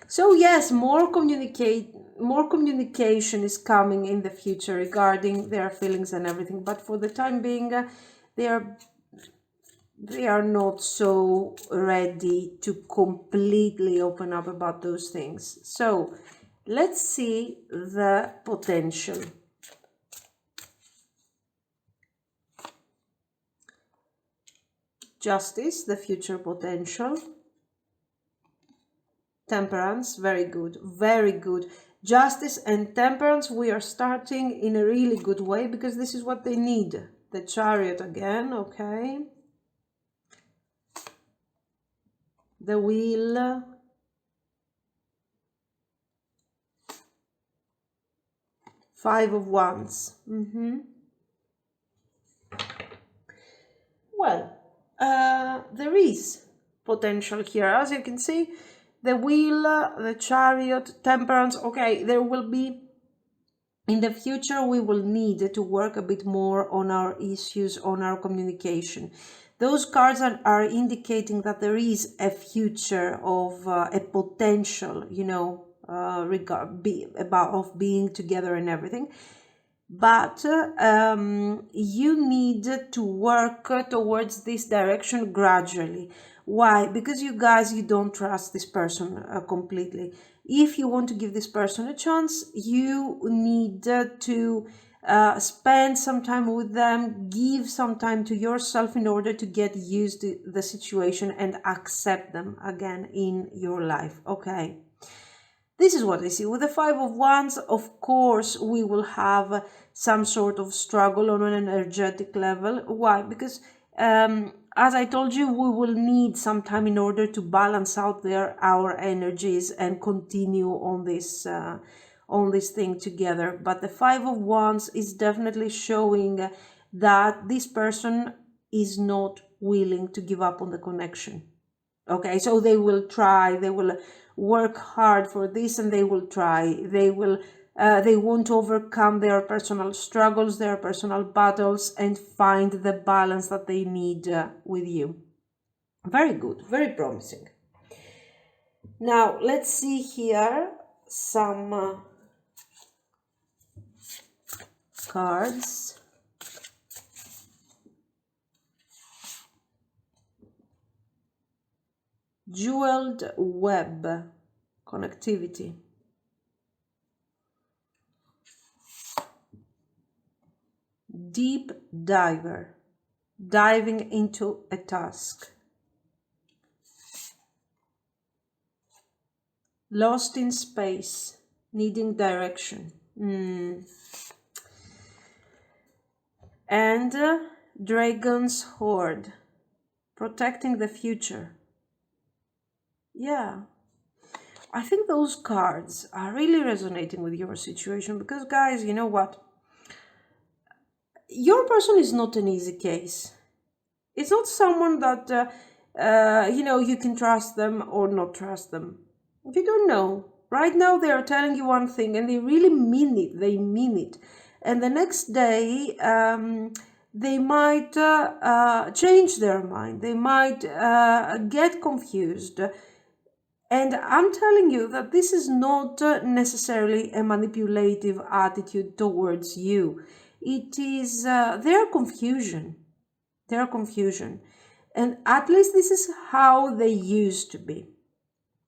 So yes, more communication is coming in the future regarding their feelings and everything. But for the time being, they are not so ready to completely open up about those things. So let's see the potential. Justice, the future potential. Temperance, very good, very good. Justice and temperance, we are starting in a really good way because this is what they need. The Chariot again, okay. The Wheel. Five of Wands. Well, there is potential here. As you can see, the Wheel, the Chariot, Temperance. Okay, there will be, in the future, we will need to work a bit more on our issues, on our communication. Those cards are indicating that there is a future of a potential, you know, of being together and everything. But you need to work towards this direction gradually. Why? Because you don't trust this person completely. If you want to give this person a chance, you need to spend some time with them, give some time to yourself in order to get used to the situation and accept them again in your life. Okay. This is what I see. With the Five of Wands, of course, we will have some sort of struggle on an energetic level. Why? Because, as I told you, we will need some time in order to balance out our energies and continue on this thing together. But the Five of Wands is definitely showing that this person is not willing to give up on the connection. Okay, so they will try, they will work hard for this, and they will try. They want to overcome their personal struggles, their personal battles, and find the balance that they need with you. Very good, very promising. Now, let's see here some cards. Jeweled web, connectivity. Deep diver, diving into a task. Lost in space, needing direction. And Dragon's Hoard, protecting the future. Yeah, I think those cards are really resonating with your situation because, guys, you know what? Your person is not an easy case. It's not someone that, you can trust them or not trust them. You don't know. Right now they are telling you one thing and they really mean it. They mean it. And the next day, they might change their mind. They might get confused. And I'm telling you that this is not necessarily a manipulative attitude towards you. It is their confusion. Their confusion. And at least this is how they used to be.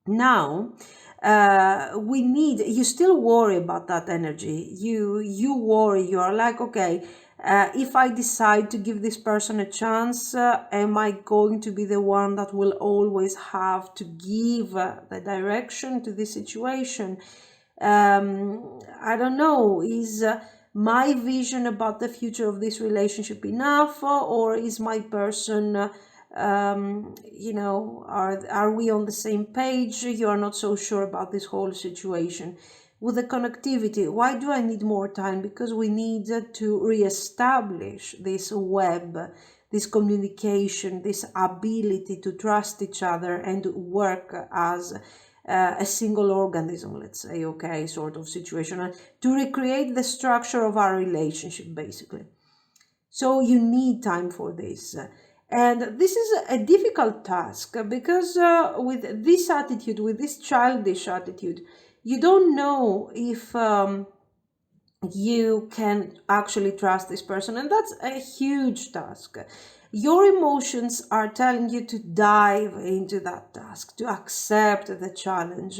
Now, you still worry about that energy. You worry, you are like, okay, if I decide to give this person a chance, am I going to be the one that will always have to give the direction to this situation? I don't know, is my vision about the future of this relationship enough, or is my person are we on the same page? You are not so sure about this whole situation. With the connectivity, why do I need more time? Because we need to reestablish this web, this communication, this ability to trust each other and work as a single organism, let's say, okay, sort of situation, to recreate the structure of our relationship, basically. So you need time for this. And this is a difficult task because with this attitude, with this childish attitude, you don't know if you can actually trust this person. And that's a huge task. Your emotions are telling you to dive into that task, to accept the challenge.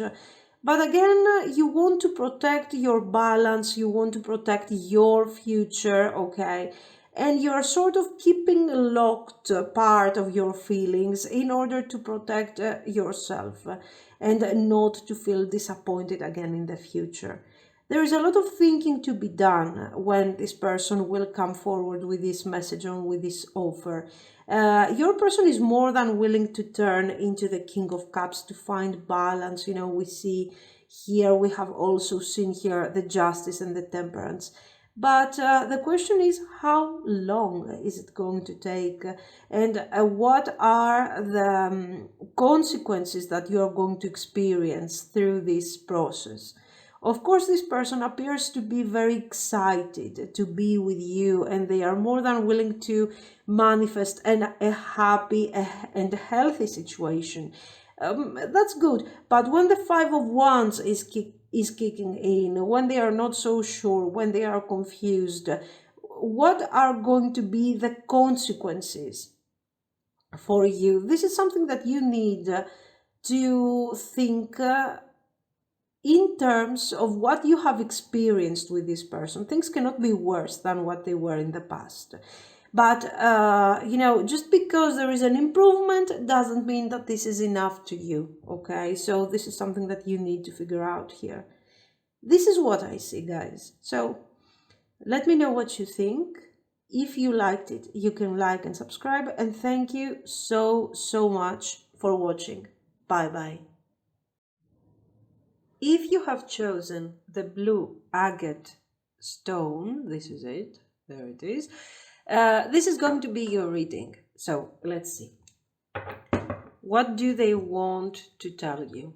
But again, you want to protect your balance, you want to protect your future, okay? And you're sort of keeping locked part of your feelings in order to protect yourself and not to feel disappointed again in the future. There is a lot of thinking to be done when this person will come forward with this message or with this offer. Your person is more than willing to turn into the King of Cups to find balance. We see here, we have also seen here the Justice and the Temperance. But the question is, how long is it going to take? And what are the consequences that you are going to experience through this process? Of course, this person appears to be very excited to be with you, and they are more than willing to manifest a happy and healthy situation. That's good. But when the Five of Wands is kicking in, when they are not so sure, when they are confused, what are going to be the consequences for you? This is something that you need to think in terms of what you have experienced with this person. Things cannot be worse than what they were in the past. But, just because there is an improvement doesn't mean that this is enough to you, okay? So this is something that you need to figure out here. This is what I see, guys. So let me know what you think. If you liked it, you can like and subscribe. And thank you so, so much for watching. Bye-bye. If you have chosen the blue agate stone, this is it, there it is, this is going to be your reading. So let's see. What do they want to tell you?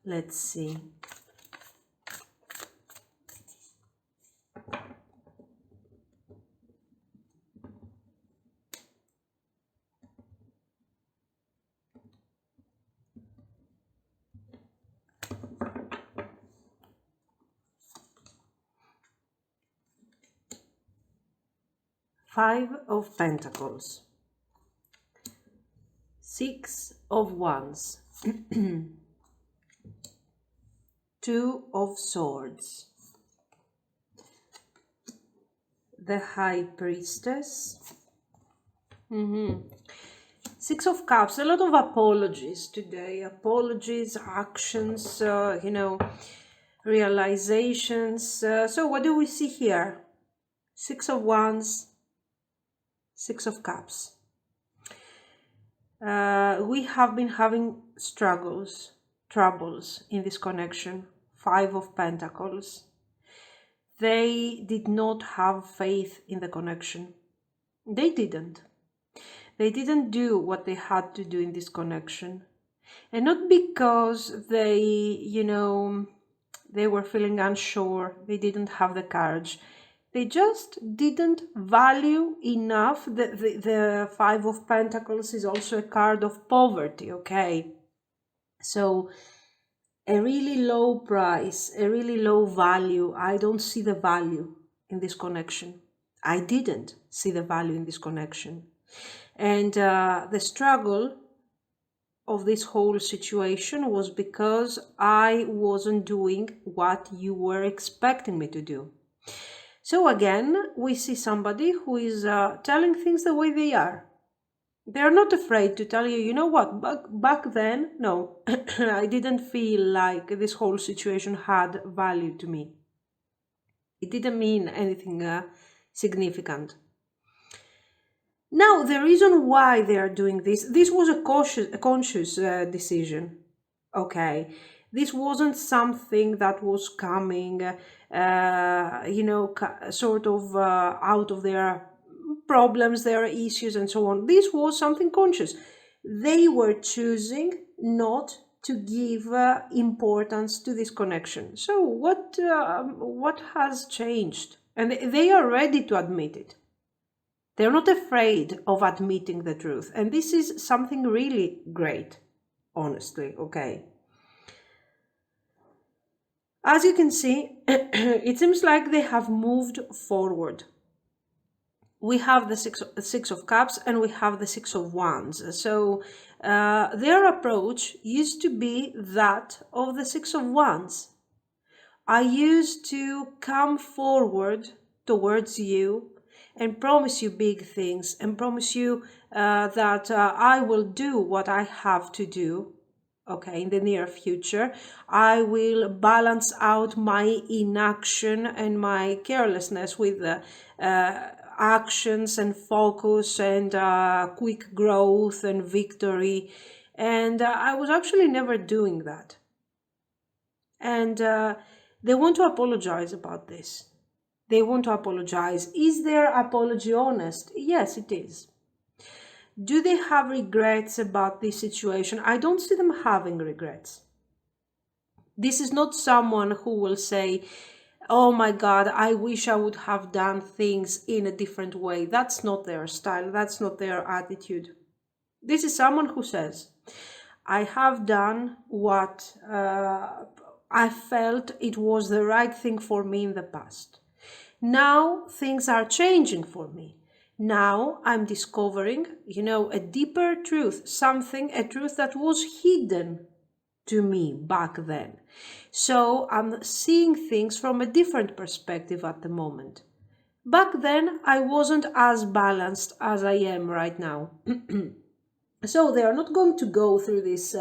Let's see. 5 of Pentacles, 6 of Wands, 2 of Swords, the High Priestess, 6 of Cups. A lot of apologies today. Apologies, actions, realizations. So what do we see here? 6 of Wands, 6 of Cups. We have been having troubles in this connection. 5 of Pentacles. They did not have faith in the connection. They didn't. They didn't do what they had to do in this connection. And not because they, they were feeling unsure, they didn't have the courage. They just didn't value enough. The 5 of Pentacles is also a card of poverty, okay? So a really low price, a really low value. I don't see the value in this connection. I didn't see the value in this connection. And the struggle of this whole situation was because I wasn't doing what you were expecting me to do. So again, we see somebody who is telling things the way they are. They're not afraid to tell you, you know what, back then, no, I didn't feel like this whole situation had value to me. It didn't mean anything significant. Now, the reason why they are doing this was a conscious decision, okay? This wasn't something that was coming, sort of out of their problems, their issues, and so on. This was something conscious. They were choosing not to give importance to this connection. So what has changed? And they are ready to admit it. They're not afraid of admitting the truth. And this is something really great, honestly, okay? As you can see, it seems like they have moved forward. We have the six of Cups and we have the 6 of Wands. So their approach used to be that of the 6 of Wands. I used to come forward towards you and promise you big things and promise you that I will do what I have to do, okay, in the near future. I will balance out my inaction and my carelessness with actions and focus and quick growth and victory. And I was actually never doing that. And they want to apologize about this. They want to apologize. Is their apology honest? Yes, it is. Do they have regrets about this situation? I don't see them having regrets. This is not someone who will say, oh my God, I wish I would have done things in a different way. That's not their style. That's not their attitude. This is someone who says, I have done what I felt it was the right thing for me in the past. Now things are changing for me. Now I'm discovering, a deeper truth, a truth that was hidden to me back then. So I'm seeing things from a different perspective at the moment. Back then, I wasn't as balanced as I am right now. So they are not going to go through this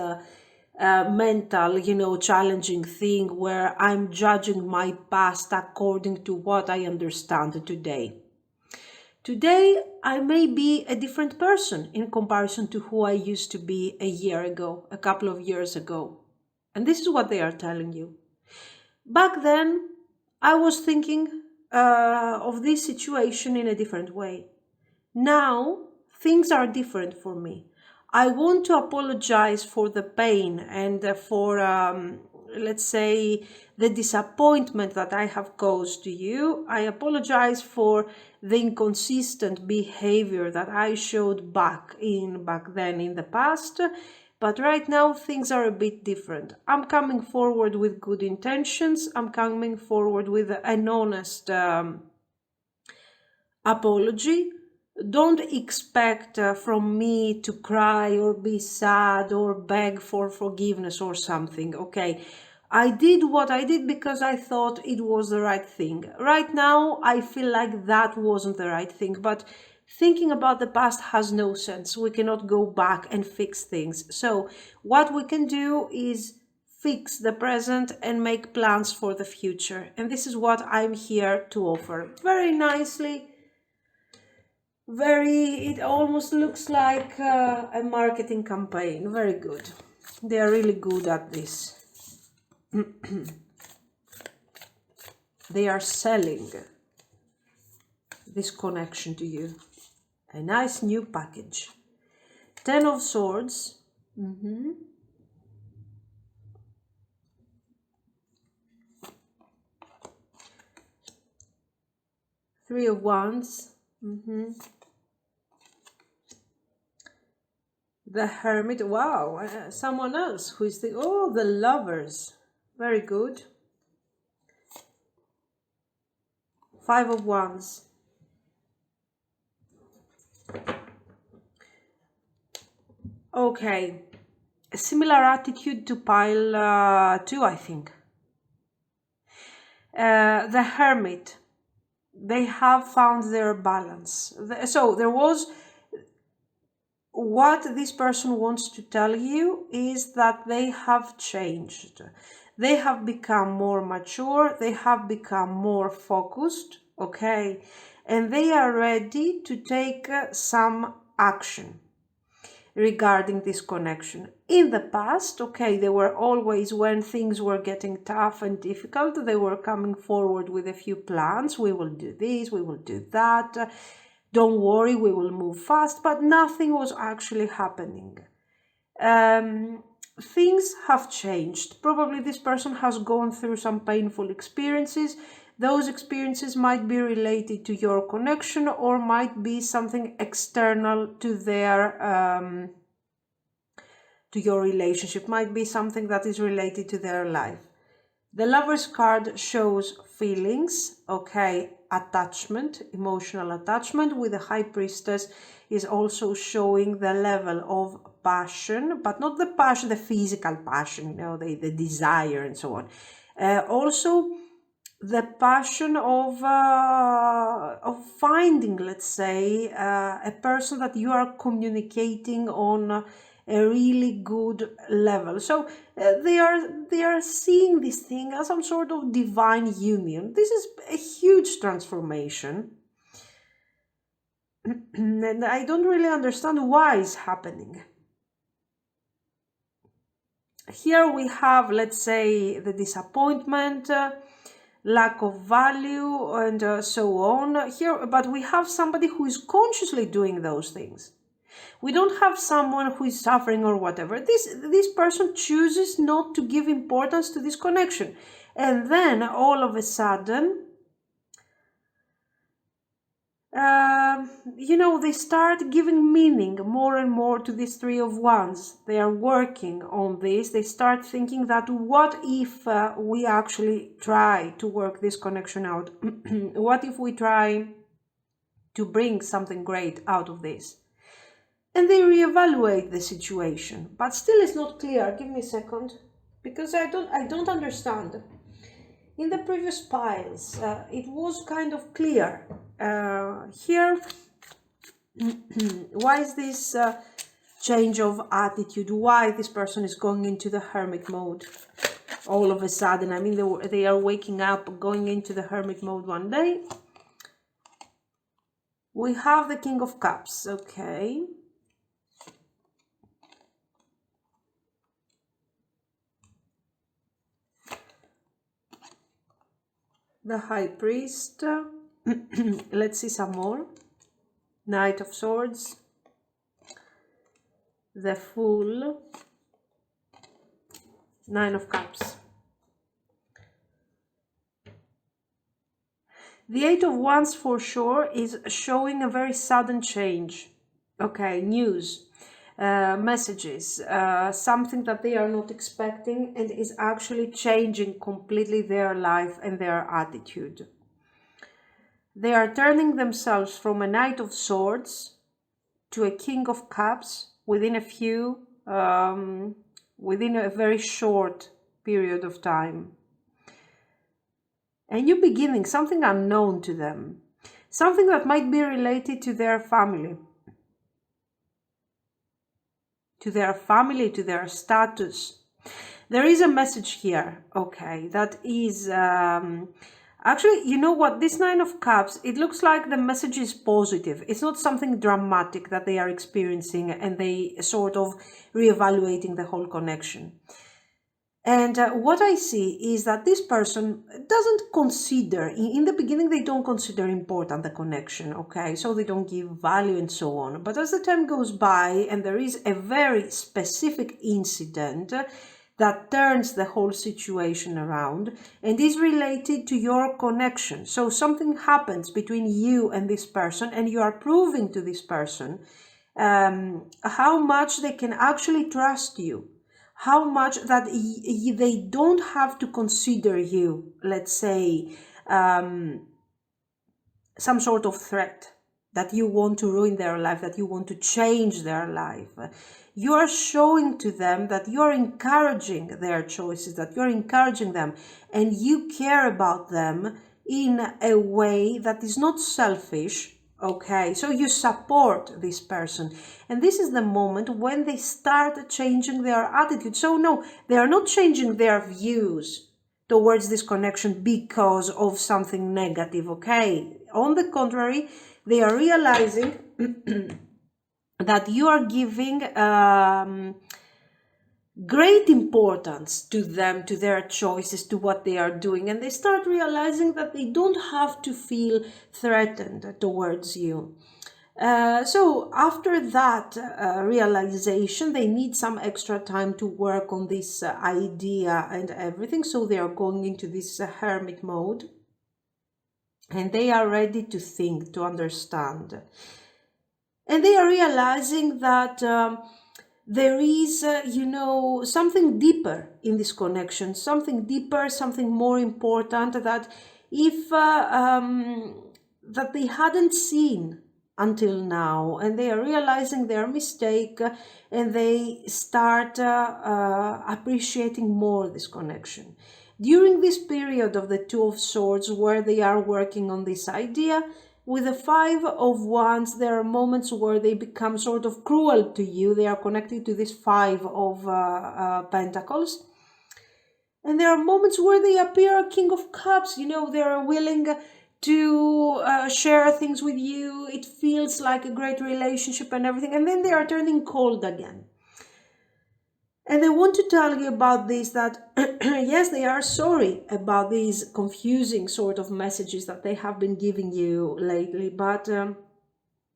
mental, challenging thing where I'm judging my past according to what I understand today. Today, I may be a different person in comparison to who I used to be a year ago, a couple of years ago. And this is what they are telling you. Back then, I was thinking of this situation in a different way. Now, things are different for me. I want to apologize for the pain and for, let's say, the disappointment that I have caused to you. I apologize for the inconsistent behavior that I showed back then in the past. But right now, things are a bit different. I'm coming forward with good intentions. I'm coming forward with an honest apology. don't expect from me to cry or be sad or beg for forgiveness or something, okay? I did what I did because I thought it was the right thing. Right now, I feel like that wasn't the right thing, but thinking about the past has no sense. We cannot go back and fix things. So what we can do is fix the present and make plans for the future. And this is what I'm here to offer. Very nicely. It almost looks like a marketing campaign. Very good. They are really good at this. They are selling this connection to you. A nice new package. 10 of Swords. 3 of Wands. The Hermit. Wow, someone else who is the Lovers. Very good. 5 of Wands. Okay, a similar attitude to pile 2, I think. The Hermit. They have found their balance. So there was, what this person wants to tell you is that they have changed. They have become more mature. They have become more focused, okay? And they are ready to take some action regarding this connection. In the past, okay, they were always, when things were getting tough and difficult, they were coming forward with a few plans. We will do this, we will do that. Don't worry, we will move fast, but nothing was actually happening. Things have changed. Probably this person has gone through some painful experiences. Those experiences might be related to your connection or might be something external to their to your relationship, might be something that is related to their life. The Lover's card shows feelings, okay, attachment, emotional attachment, with the High Priestess is also showing the level of passion, but not the passion, the physical passion, you know, the desire and so on. Also, the passion of finding, let's say, a person that you are communicating on a really good level. So they are seeing this thing as some sort of divine union. This is a huge transformation. And I don't really understand why it's happening. Here we have, let's say, the disappointment, lack of value, and so on. Here, but we have somebody who is consciously doing those things. We don't have someone who is suffering or whatever. This person chooses not to give importance to this connection. And then all of a sudden, you know, they start giving meaning more and more to this Three of Wands. They are working on this. They start thinking that what if we actually try to work this connection out? What if we try to bring something great out of this? And they reevaluate the situation, but still it's not clear. Give me a second, because I don't understand. In the previous piles, it was kind of clear. Here, why is this change of attitude? Why this person is going into the hermit mode all of a sudden? I mean, they are waking up, going into the hermit mode one day. We have the King of Cups, okay. The High Priest. Let's see some more. Knight of Swords. The Fool. Nine of Cups. The Eight of Wands for sure is showing a very sudden change. Okay, news, messages, something that they are not expecting and is actually changing completely their life and their attitude. They are turning themselves from a Knight of Swords to a King of Cups within within a very short period of time. A new beginning, something unknown to them, something that might be related to their family, to their status. There is a message here, okay, that is, actually, you know what, this Nine of Cups, it looks like the message is positive. It's not something dramatic that they are experiencing and they sort of reevaluating the whole connection. And what I see is that this person doesn't consider, in the beginning, they don't consider important the connection, okay? So they don't give value and so on. But as the time goes by and there is a very specific incident that turns the whole situation around and is related to your connection. So something happens between you and this person and you are proving to this person how much they can actually trust you. How much that they don't have to consider you, let's say, some sort of threat, that you want to ruin their life, that you want to change their life. You are showing to them that you're encouraging their choices, that you're encouraging them, and you care about them in a way that is not selfish. Okay, so you support this person, and this is the moment when they start changing their attitude. So no, they are not changing their views towards this connection because of something negative, okay? On the contrary, they are realizing that you are giving great importance to them, to their choices, to what they are doing, and they start realizing that they don't have to feel threatened towards you. So after that realization, they need some extra time to work on this idea and everything, so they are going into this hermit mode, and they are ready to think, to understand, and they are realizing that there is, something deeper in this connection, something deeper, something more important that if that they hadn't seen until now, and they are realizing their mistake, and they start appreciating more this connection. During this period of the Two of Swords, where they are working on this idea, with the Five of Wands, there are moments where they become sort of cruel to you. They are connected to this Five of Pentacles. And there are moments where they appear a King of Cups. They are willing to share things with you. It feels like a great relationship and everything. And then they are turning cold again. And I want to tell you about this, that yes, they are sorry about these confusing sort of messages that they have been giving you lately, but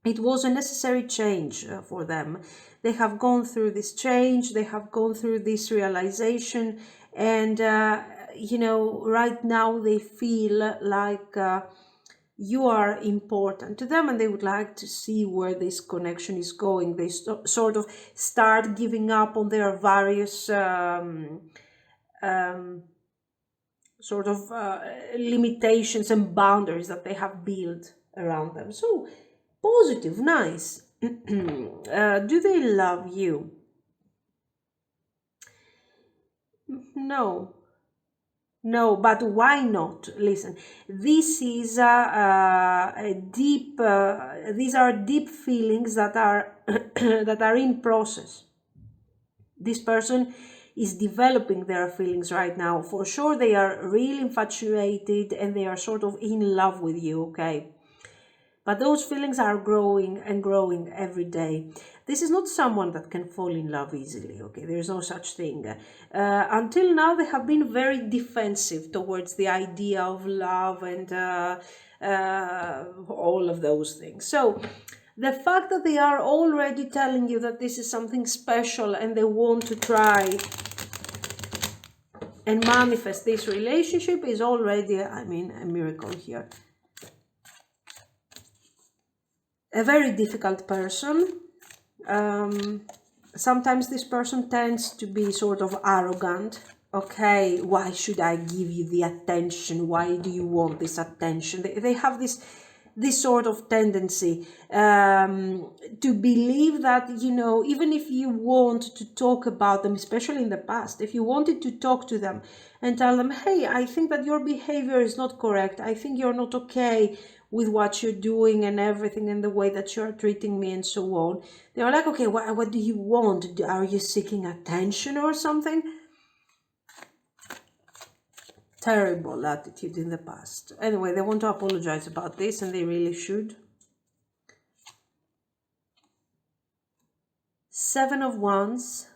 it was a necessary change for them. They have gone through this change, they have gone through this realization, and, right now they feel like you are important to them, and they would like to see where this connection is going. They sort of start giving up on their various sort of limitations and boundaries that they have built around them. So positive, nice. Do they love you? No, but why not? Listen, this is a deep. These are deep feelings that are that are in process. This person is developing their feelings right now. For sure, they are really infatuated and they are sort of in love with you. Okay. But those feelings are growing and growing every day. This is not someone that can fall in love easily, okay? There is no such thing. Until now, they have been very defensive towards the idea of love and all of those things. So the fact that they are already telling you that this is something special and they want to try and manifest this relationship is already, a miracle here. A very difficult person. Sometimes this person tends to be sort of arrogant. Okay, why should I give you the attention? Why do you want this attention? They have this this sort of tendency to believe that, you know, even if you want to talk about them, especially in the past, if you wanted to talk to them and tell them, hey, I think that your behavior is not correct, I think you're not okay with what you're doing and everything and the way that you're treating me and so on, they're like, okay, what do you want? Are you seeking attention or something? Terrible attitude in the past. Anyway, they want to apologize about this, and they really should. 7 of Wands.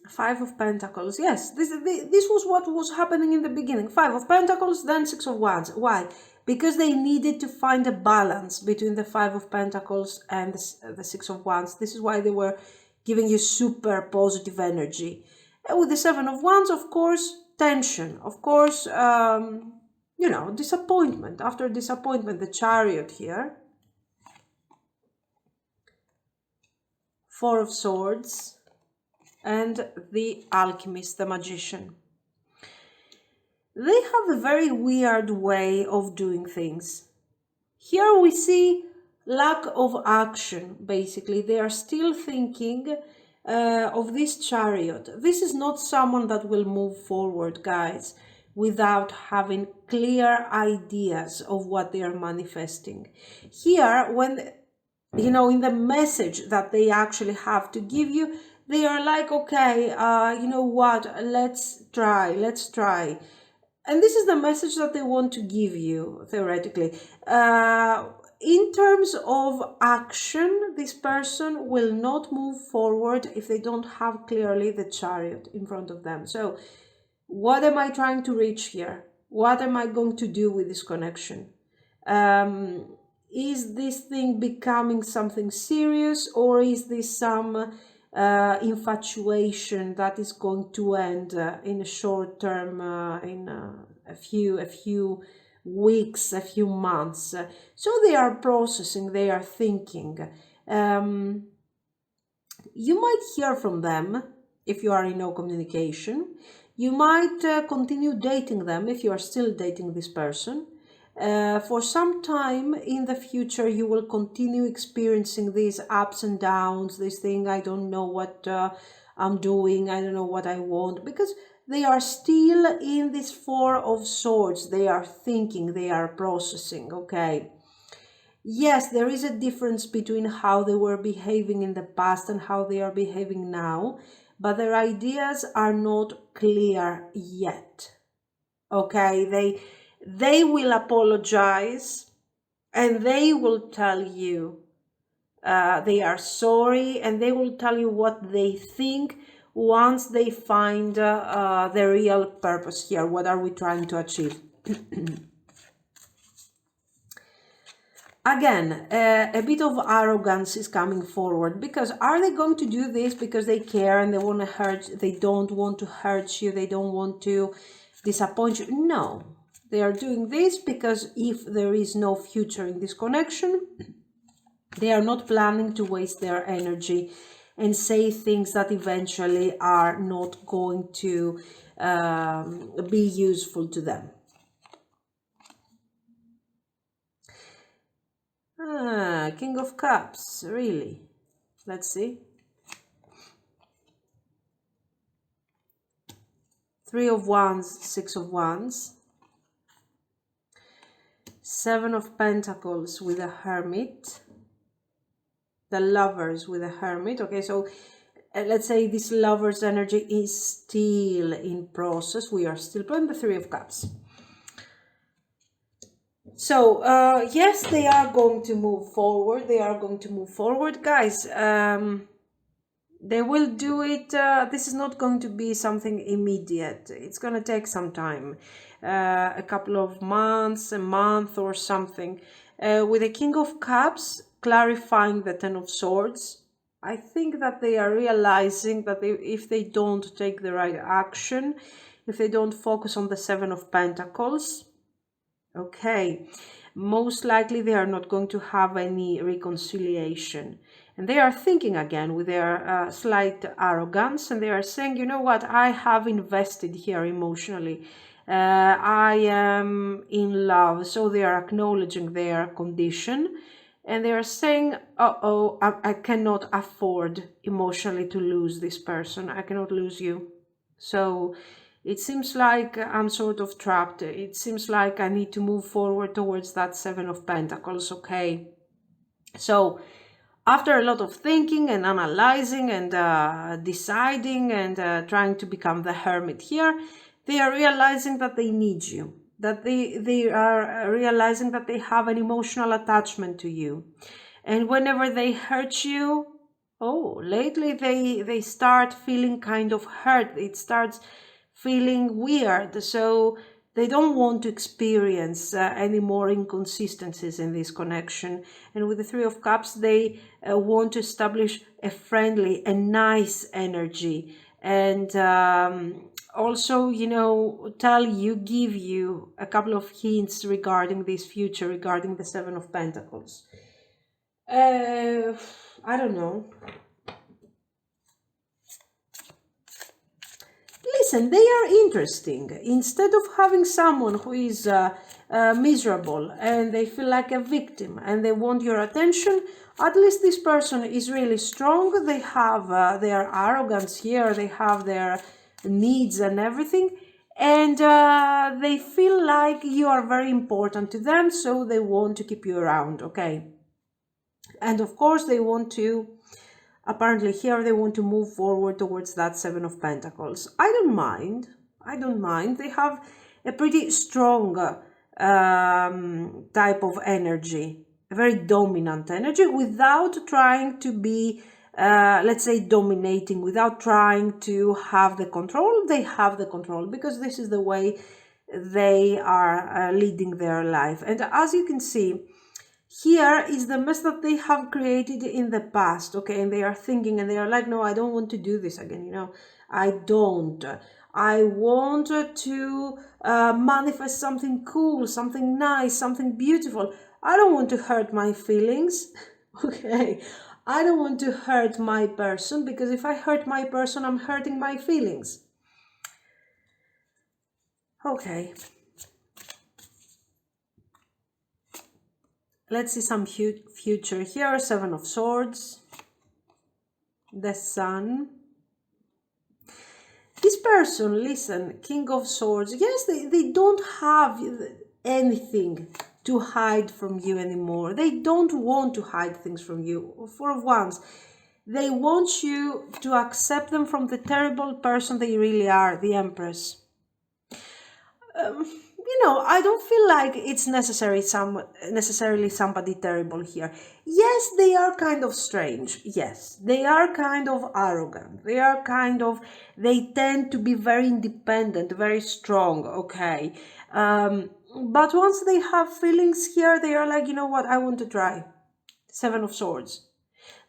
5 of Pentacles. Yes, this was what was happening in the beginning. 5 of Pentacles, then 6 of Wands. Why? Because they needed to find a balance between the 5 of Pentacles and the 6 of Wands. This is why they were giving you super positive energy. And with the 7 of Wands, of course, tension. Of course, you know, disappointment. After disappointment, the Chariot here. 4 of Swords. And the Alchemist, the Magician. They have a very weird way of doing things. Here we see lack of action, basically. They are still thinking of this Chariot. This is not someone that will move forward, guys, without having clear ideas of what they are manifesting. Here, when, you know, in the message that they actually have to give you, they are like, okay, you know what, let's try. And this is the message that they want to give you, theoretically. In terms of action, this person will not move forward if they don't have clearly the Chariot in front of them. So, what am I trying to reach here? What am I going to do with this connection? Is this thing becoming something serious, or is this some infatuation that is going to end in a short term, in a few weeks, a few months? So they are processing, they are thinking. You might hear from them if you are in no communication. You might continue dating them if you are still dating this person. For some time in the future, you will continue experiencing these ups and downs, this thing, I don't know what I'm doing, I don't know what I want, because they are still in this 4 of Swords. They are thinking, they are processing, okay? Yes, there is a difference between how they were behaving in the past and how they are behaving now, but their ideas are not clear yet, okay? They will apologize and they will tell you they are sorry, and they will tell you what they think once they find the real purpose here. What are we trying to achieve? Again, a bit of arrogance is coming forward, because are they going to do this because they care and they want to hurt, they don't want to hurt you, they don't want to disappoint you? No. They are doing this because if there is no future in this connection, they are not planning to waste their energy and say things that eventually are not going to be useful to them. King of Cups, really? Let's see. 3 of Wands, 6 of Wands. 7 of Pentacles with a Hermit. The Lovers with a Hermit. Okay, so let's say this Lover's energy is still in process. We are still playing the 3 of Cups. So, yes, they are going to move forward. They are going to move forward. Guys, they will do it. This is not going to be something immediate. It's going to take some time. A couple of months, a month or something. With the King of Cups, clarifying the 10 of Swords, I think that they are realizing that if they don't take the right action, if they don't focus on the 7 of Pentacles, okay, most likely they are not going to have any reconciliation. And they are thinking again with their slight arrogance, and they are saying, you know what, I have invested here emotionally. I am in love. So they are acknowledging their condition, and they are saying, uh-oh, I cannot afford emotionally to lose this person. I cannot lose you. So it seems like I'm sort of trapped. It seems like I need to move forward towards that Seven of Pentacles, okay? So after a lot of thinking and analyzing and deciding and trying to become the hermit here, they are realizing that they need you, that they are realizing that they have an emotional attachment to you. And whenever they hurt you, oh, lately they start feeling kind of hurt. It starts feeling weird. So they don't want to experience any more inconsistencies in this connection. And with the Three of Cups, they want to establish a friendly, a nice energy. And also, you know, give you a couple of hints regarding this future, regarding the Seven of Pentacles. I don't know. Listen, they are interesting. Instead of having someone who is miserable and they feel like a victim and they want your attention, at least this person is really strong. They have their arrogance here, they have their needs and everything, and they feel like you are very important to them, so they want to keep you around, okay? And of course, they want to, apparently here, they want to move forward towards that Seven of Pentacles. I don't mind. I don't mind. They have a pretty strong type of energy, a very dominant energy, without trying to be, let's say, dominating, without trying to have the control. They have the control because this is the way they are leading their life. And as you can see, here is the mess that they have created in the past, okay? And they are thinking and they are like, no, I don't want to do this again, you know? I don't. I want to manifest something cool, something nice, something beautiful. I don't want to hurt my feelings, okay? I don't want to hurt my person, because if I hurt my person, I'm hurting my feelings. Okay. Let's see some future here. Seven of Swords. The Sun. This person, listen, King of Swords. Yes, they don't have anything to hide from you anymore. They don't want to hide things from you. For once, they want you to accept them from the terrible person they really are, the Empress. You know, I don't feel like it's necessarily somebody terrible here. Yes, they are kind of strange. Yes, they are kind of arrogant. They tend to be very independent, very strong, okay? But once they have feelings here, they are like, you know what, I want to try. Seven of Swords.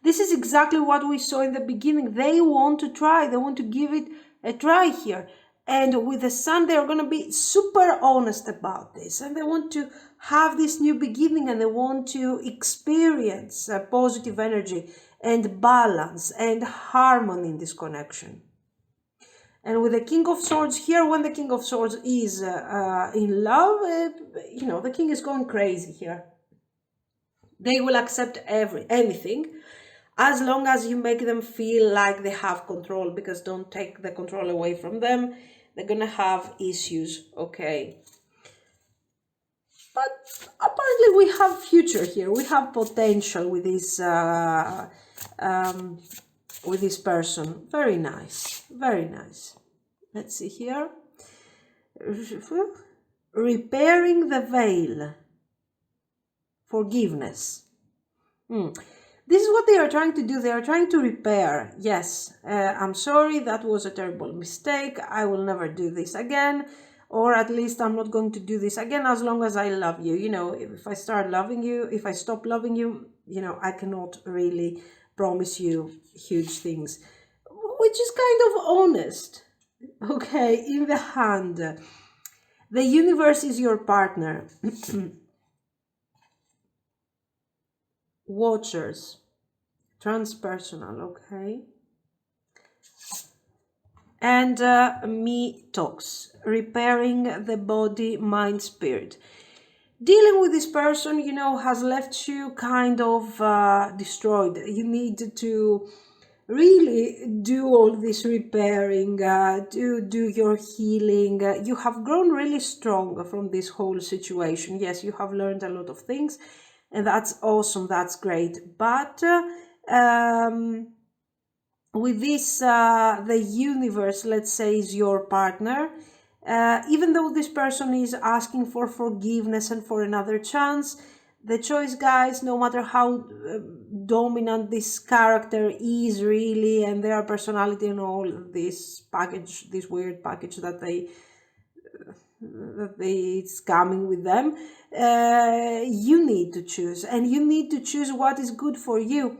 This is exactly what we saw in the beginning. They want to try. They want to give it a try here. And with the Sun, they are going to be super honest about this. And they want to have this new beginning, and they want to experience positive energy and balance and harmony in this connection. And with the King of Swords here, when the King of Swords is in love, you know, the King is going crazy here. They will accept anything, as long as you make them feel like they have control, because don't take the control away from them. They're gonna have issues, okay? But apparently we have future here. We have potential with this person. Very nice, very nice. Let's see here. Repairing the veil. Forgiveness. This is what they are trying to do. They are trying to repair. Yes, I'm sorry, that was a terrible mistake. I will never do this again. Or at least I'm not going to do this again as long as I love you. You know, if I start loving you, if I stop loving you, you know, I cannot really promise you huge things. Which is kind of honest. Okay, in the hand. The universe is your partner. Watchers. Transpersonal, okay? And me talks, repairing the body, mind, spirit. Dealing with this person, you know, has left you kind of destroyed. You need to really do all this repairing, to do your healing. You have grown really strong from this whole situation. Yes, you have learned a lot of things, and that's awesome, that's great. But with this, the universe, let's say, is your partner. Even though this person is asking for forgiveness and for another chance, the choice, guys, no matter how dominant this character is really, and their personality and all this package, this weird package that it's coming with them, you need to choose, and you need to choose what is good for you.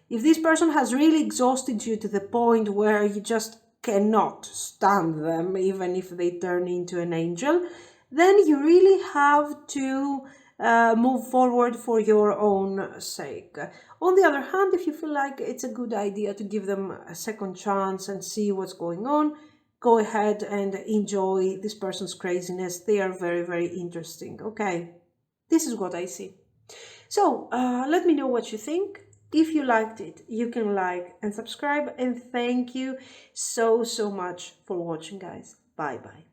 If this person has really exhausted you to the point where you just cannot stand them, even if they turn into an angel, then you really have to move forward for your own sake. On the other hand, if you feel like it's a good idea to give them a second chance and see what's going on, go ahead and enjoy this person's craziness. They are very, very interesting. Okay, this is what I see. So let me know what you think. If you liked it, you can like and subscribe. And thank you so, so much for watching, guys. Bye bye.